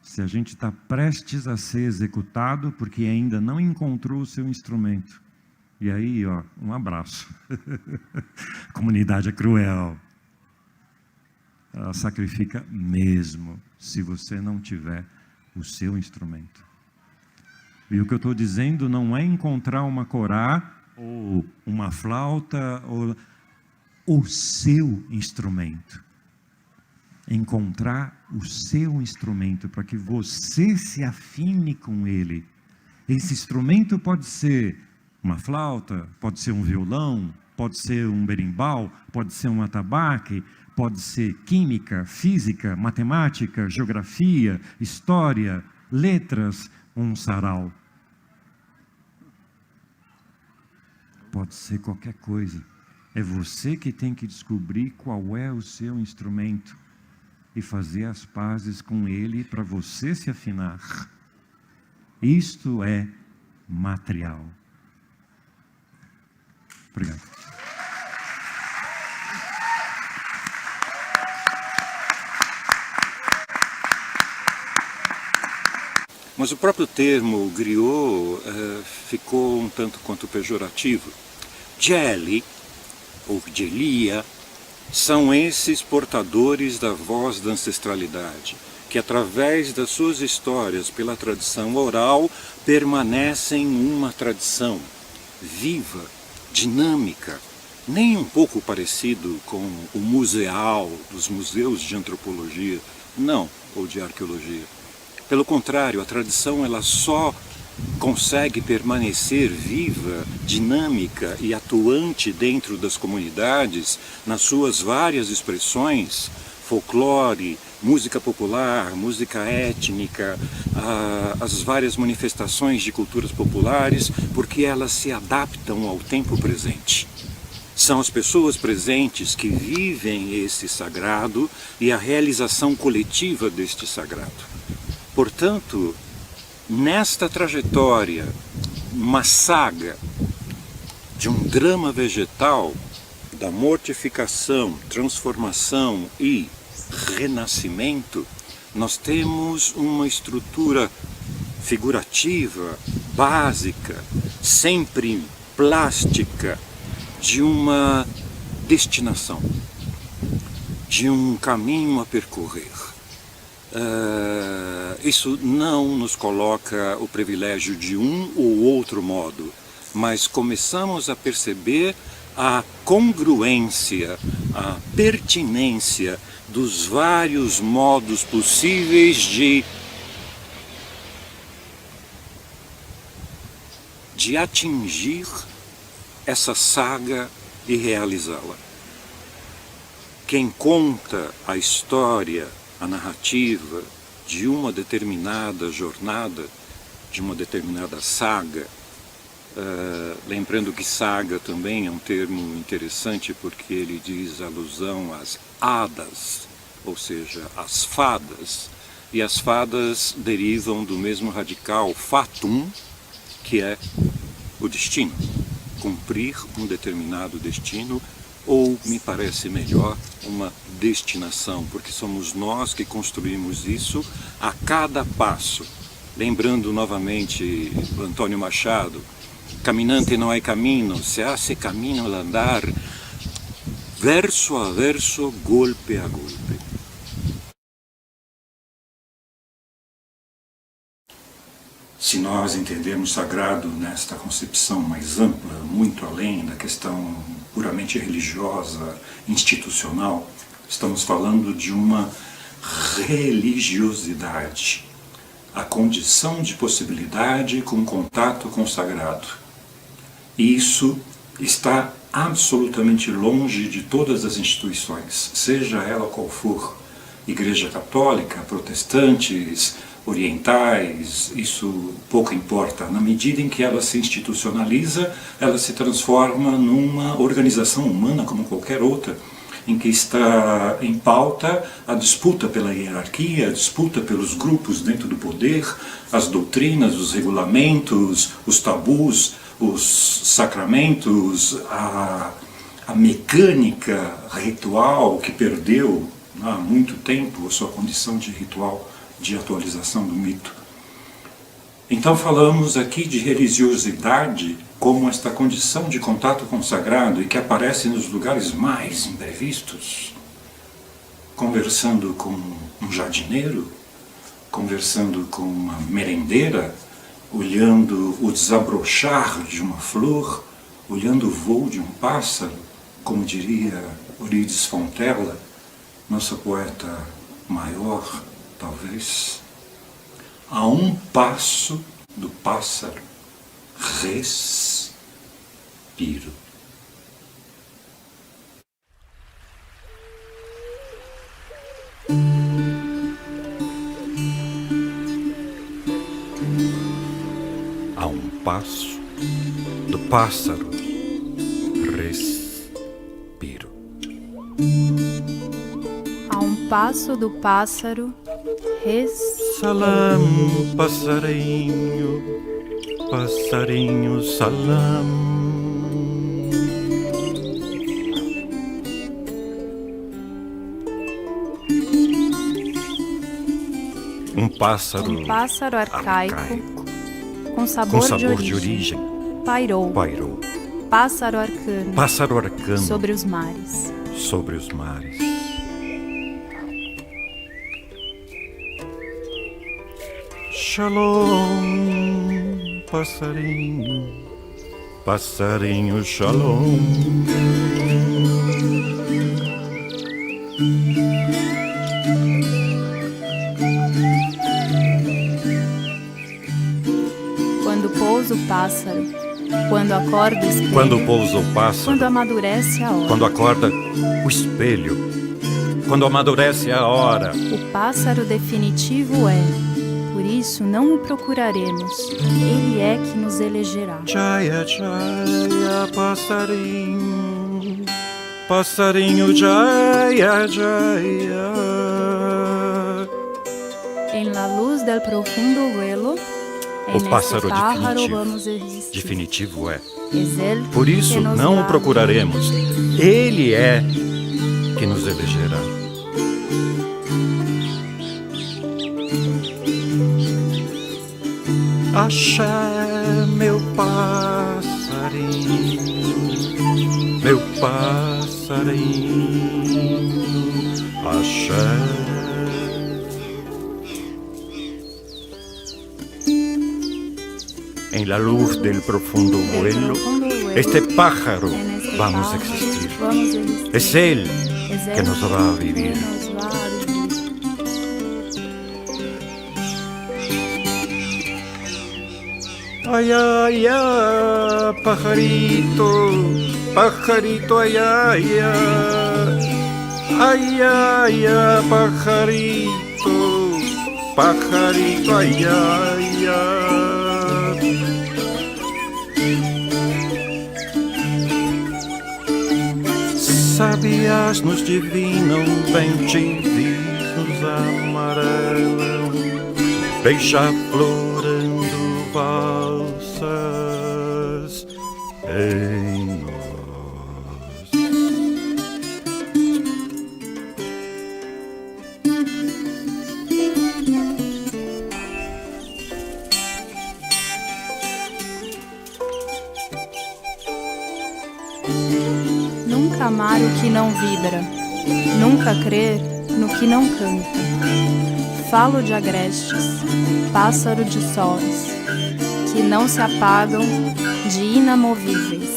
Se a gente está prestes a ser executado porque ainda não encontrou o seu instrumento. E aí, ó, um abraço. A comunidade é cruel. Ela sacrifica mesmo se você não tiver o seu instrumento. E o que eu estou dizendo não é encontrar uma corá ou uma flauta ou o seu instrumento. Encontrar o seu instrumento para que você se afine com ele. Esse instrumento pode ser uma flauta, pode ser um violão, pode ser um berimbau, pode ser um atabaque, pode ser química, física, matemática, geografia, história, letras, um sarau. Pode ser qualquer coisa. É você que tem que descobrir qual é o seu instrumento e fazer as pazes com ele para você se afinar. Isto é material. Obrigado. Mas o próprio termo griot ficou um tanto quanto pejorativo. Djeli, ou Djelia, são esses portadores da voz da ancestralidade, que através das suas histórias, pela tradição oral, permanecem uma tradição viva, dinâmica, nem um pouco parecido com o museal dos museus de antropologia, não, ou de arqueologia. Pelo contrário, a tradição ela só consegue permanecer viva, dinâmica e atuante dentro das comunidades nas suas várias expressões, folclore, música popular, música étnica, as várias manifestações de culturas populares, porque elas se adaptam ao tempo presente. São as pessoas presentes que vivem esse sagrado e a realização coletiva deste sagrado. Portanto, nesta trajetória, uma saga de um drama vegetal, da mortificação, transformação e renascimento, nós temos uma estrutura figurativa, básica, sempre plástica, de uma destinação, de um caminho a percorrer. Isso não nos coloca o privilégio de um ou outro modo, mas começamos a perceber a congruência, a pertinência dos vários modos possíveis de atingir essa saga e realizá-la. Quem conta a história, a narrativa de uma determinada jornada, de uma determinada saga, lembrando que saga também é um termo interessante porque ele diz alusão às hadas, ou seja, às fadas, e as fadas derivam do mesmo radical fatum, que é o destino, cumprir um determinado destino, ou, me parece melhor, uma destinação, porque somos nós que construímos isso a cada passo. Lembrando novamente Antônio Machado, caminante não é caminho, se hace camino al andar, verso a verso, golpe a golpe. Se nós entendermos sagrado nesta concepção mais ampla, muito além da questão puramente religiosa, institucional, estamos falando de uma religiosidade, a condição de possibilidade com contato com o sagrado. E isso está absolutamente longe de todas as instituições, seja ela qual for, Igreja Católica, protestantes, orientais, isso pouco importa. Na medida em que ela se institucionaliza, ela se transforma numa organização humana como qualquer outra, em que está em pauta a disputa pela hierarquia, a disputa pelos grupos dentro do poder, as doutrinas, os regulamentos, os tabus, os sacramentos, a mecânica ritual que perdeu há muito tempo a sua condição de ritual de atualização do mito. Então falamos aqui de religiosidade como esta condição de contato com o sagrado e que aparece nos lugares mais imprevistos, conversando com um jardineiro, conversando com uma merendeira, olhando o desabrochar de uma flor, olhando o voo de um pássaro, como diria Eurídice Fontella, nossa poeta maior, talvez, a um passo do pássaro, respiro. A um passo do pássaro, respiro. A um passo do pássaro, Salam, passarinho, passarinho, salam. Um pássaro arcaico, com sabor de origem, pairou, pássaro arcano, sobre os mares. Shalom, passarinho, passarinho, shalom. Quando pousa o pássaro, quando acorda o espelho, Quando pousa o pássaro, quando amadurece a hora, quando acorda o espelho, quando amadurece a hora. o pássaro definitivo é. Por isso não o procuraremos, ele é que nos elegerá. Jaya, jaya, passarinho, passarinho, jaya, jaya. En la luz del profundo vuelo, O pássaro definitivo é. Por isso não o procuraremos, ele é que nos elegerá. Axé, meu passarinho, meu passarinho, axé. En la luz del profundo vuelo, este pájaro vamos a existir. Es él que nos va a vivir. Ay, ay, ay, pajarito, pajarito, ay, ay, ay. Ay, ay, ay, pajarito, pajarito, ay, ay, ay. águias nos divinam, bem-te-vis nos amarelam, beija-florando valsas em nós. Nunca amar o que não vibra, nunca crer no que não canta. Falo de agrestes, pássaro de sóis, que não se apagam, de inamovíveis.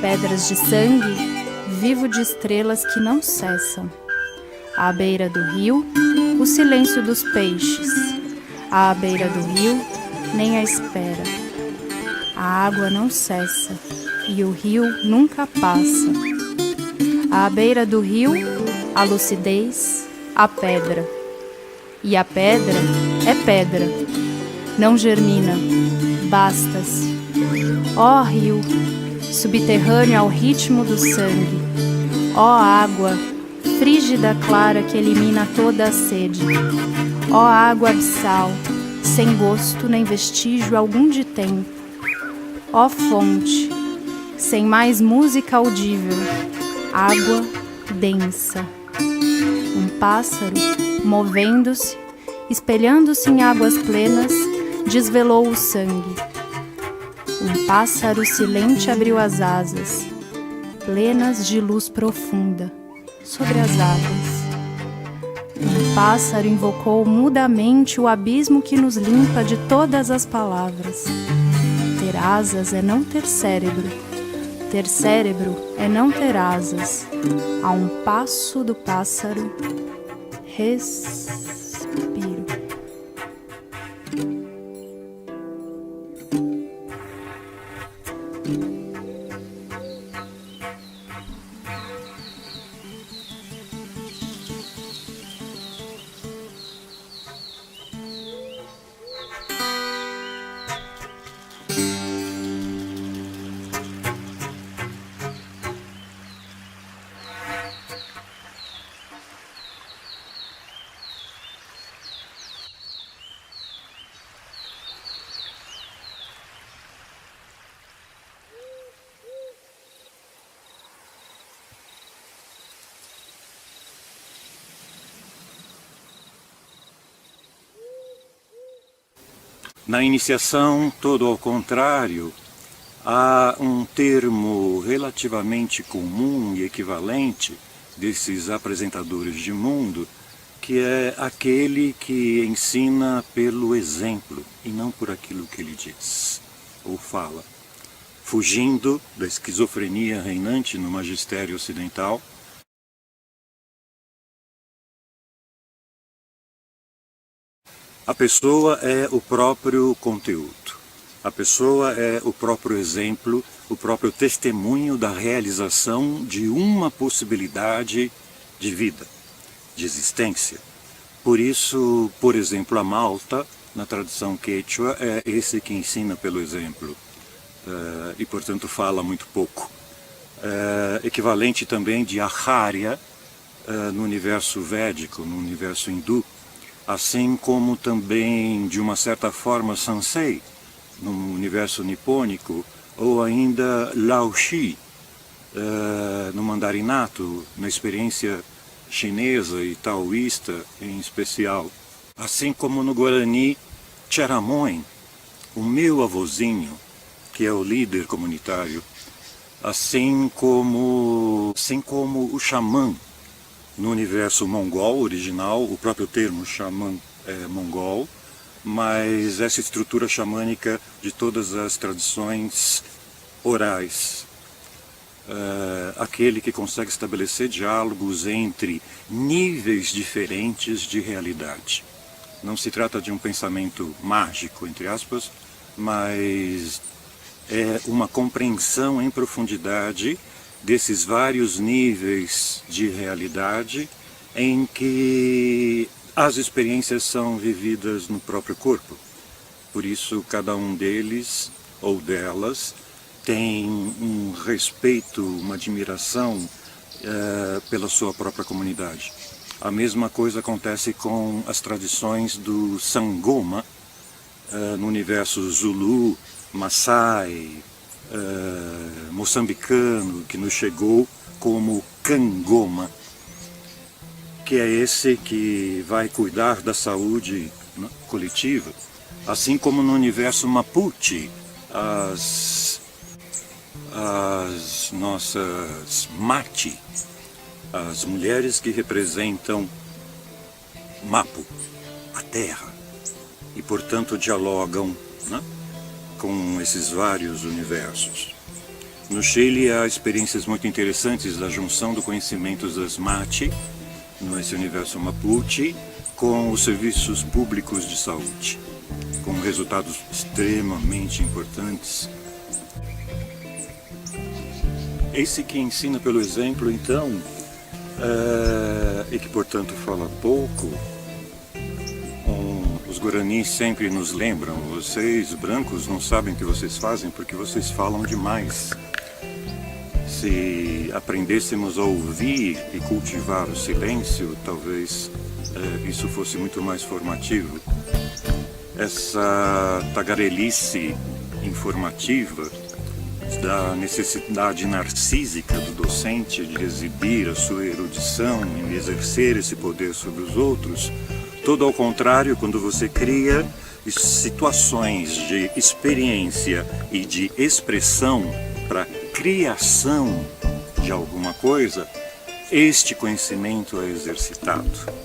Pedras de sangue, vivo de estrelas que não cessam. À beira do rio, o silêncio dos peixes. À beira do rio, nem a espera. A água não cessa e o rio nunca passa. À beira do rio, a lucidez, a pedra. E a pedra é pedra, não germina, basta-se. Ó rio, subterrâneo ao ritmo do sangue. Ó água, frígida clara que elimina toda a sede. Ó água abissal, sem gosto nem vestígio algum de tempo. Ó fonte, sem mais música audível, água densa. Um pássaro, movendo-se, espelhando-se em águas plenas, desvelou o sangue. Um pássaro silente abriu as asas, plenas de luz profunda, sobre as águas. Um pássaro invocou mudamente o abismo que nos limpa de todas as palavras. Ter asas é não ter cérebro. Ter cérebro é não ter asas. A um passo do pássaro, respiro. Na iniciação, todo ao contrário, há um termo relativamente comum e equivalente desses apresentadores de mundo, que é aquele que ensina pelo exemplo e não por aquilo que ele diz ou fala. Fugindo da esquizofrenia reinante no magistério ocidental, a pessoa é o próprio conteúdo, a pessoa é o próprio exemplo, o próprio testemunho da realização de uma possibilidade de vida, de existência. Por isso, por exemplo, a Malta, na tradição quechua, é esse que ensina pelo exemplo e, portanto, fala muito pouco. Equivalente também de Acharya no universo védico, no universo hindu, assim como também, de uma certa forma, Sansei, no universo nipônico, ou ainda Laoshi, no mandarinato, na experiência chinesa e taoísta em especial. Assim como no Guarani, Cheramoin, o meu avôzinho, que é o líder comunitário, assim como o xamã, no universo mongol original, o próprio termo xamã é mongol, mas essa estrutura xamânica de todas as tradições orais. Aquele que consegue estabelecer diálogos entre níveis diferentes de realidade. Não se trata de um pensamento mágico, entre aspas, mas é uma compreensão em profundidade desses vários níveis de realidade em que as experiências são vividas no próprio corpo. Por isso, cada um deles ou delas tem um respeito, uma admiração, pela sua própria comunidade. A mesma coisa acontece com as tradições do Sangoma, no universo Zulu, Maasai, moçambicano, que nos chegou como Kangoma, que é esse que vai cuidar da saúde, né, coletiva, assim como no universo Mapuche, as nossas Mati, as mulheres que representam Mapu, a terra, e portanto dialogam, né, com esses vários universos. No Chile há experiências muito interessantes da junção do conhecimento das Mati, nesse universo Mapuche, com os serviços públicos de saúde, com resultados extremamente importantes. Esse que ensina pelo exemplo, então, e que portanto fala pouco, os Guaranis sempre nos lembram: vocês brancos não sabem o que vocês fazem porque vocês falam demais. Se aprendêssemos a ouvir e cultivar o silêncio, talvez isso fosse muito mais formativo. Essa tagarelice informativa da necessidade narcísica do docente de exibir a sua erudição e exercer esse poder sobre os outros, todo ao contrário, quando você cria situações de experiência e de expressão para criação de alguma coisa, este conhecimento é exercitado.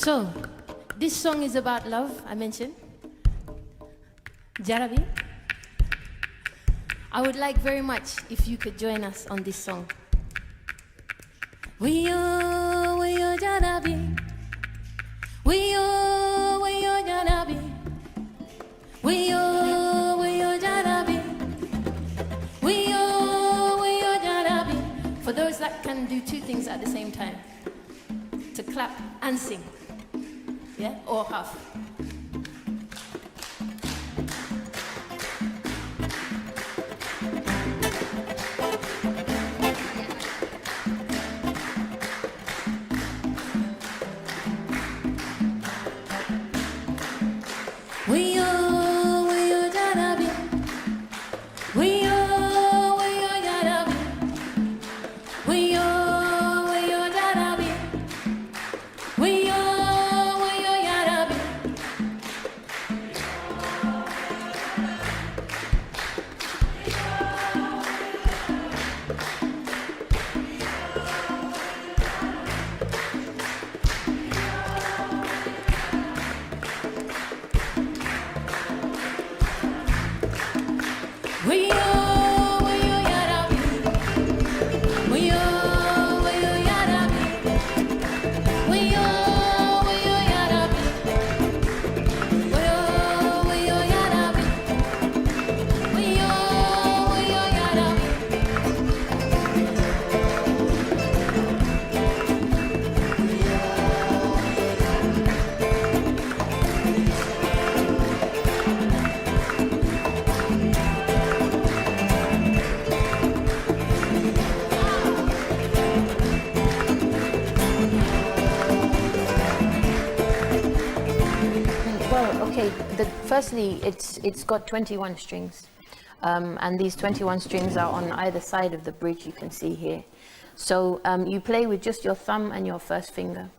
So, this song is about love, I mentioned. Jarabi. I would like very much if you could join us on this song. We yo Jarabi. We yo Jarabi. We yo Jarabi. We yo Jarabi. For those that can do two things at the same time, to clap and sing. Yeah, or half. We yo Jarabi. We yo Jarabi. We yo Jarabi. We yo Jarabi. We yo Jarabi. We yo Jarabi. We yo Jarabi. We yo Jarabi. We yo Jarabi. Well, okay. Firstly, it's got 21 strings, and these 21 strings are on either side of the bridge. You can see here. So you play with just your thumb and your first finger.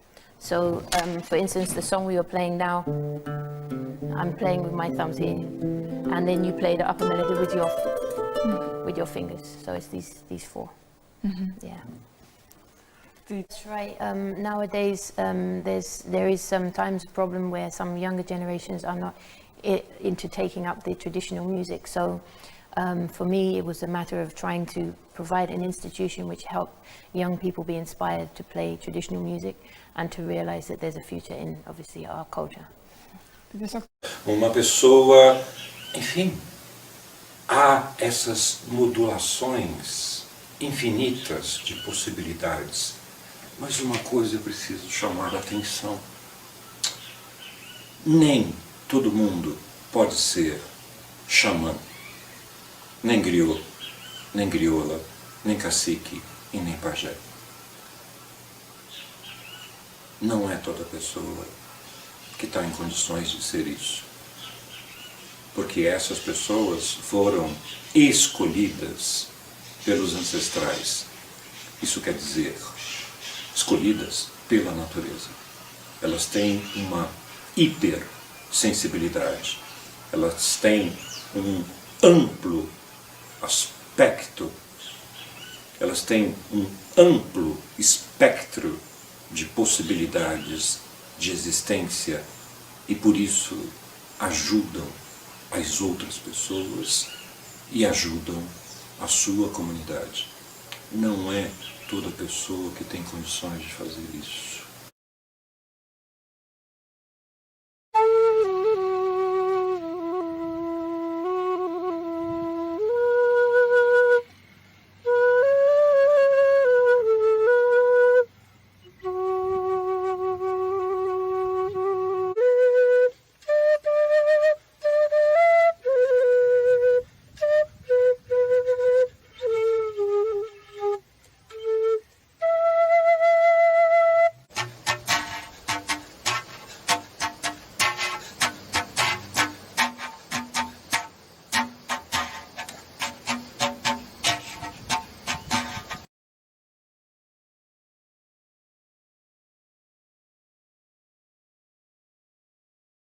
So, for instance, the song we were playing now, I'm playing with my thumbs here, and then you play the upper melody with your fingers. So it's these four. Yeah. That's right. Nowadays, there is sometimes a problem where some younger generations are not into taking up the traditional music. So, for me, it was a matter of trying to provide an institution which helped young people be inspired to play traditional music and to realize that there's a future in, obviously, our culture. Uma pessoa, enfim, há essas modulações infinitas de possibilidades. Mas uma coisa eu preciso chamar a atenção. Nem todo mundo pode ser xamã, nem griot, nem crioula, nem cacique e nem pajé. não é toda pessoa que está em condições de ser isso. Porque essas pessoas foram escolhidas pelos ancestrais. Isso quer dizer, escolhidas pela natureza. Elas têm uma hipersensibilidade. Elas têm um amplo aspecto. Elas têm um amplo espectro de possibilidades de existência e por isso ajudam as outras pessoas e ajudam a sua comunidade. Não é toda pessoa que tem condições de fazer isso.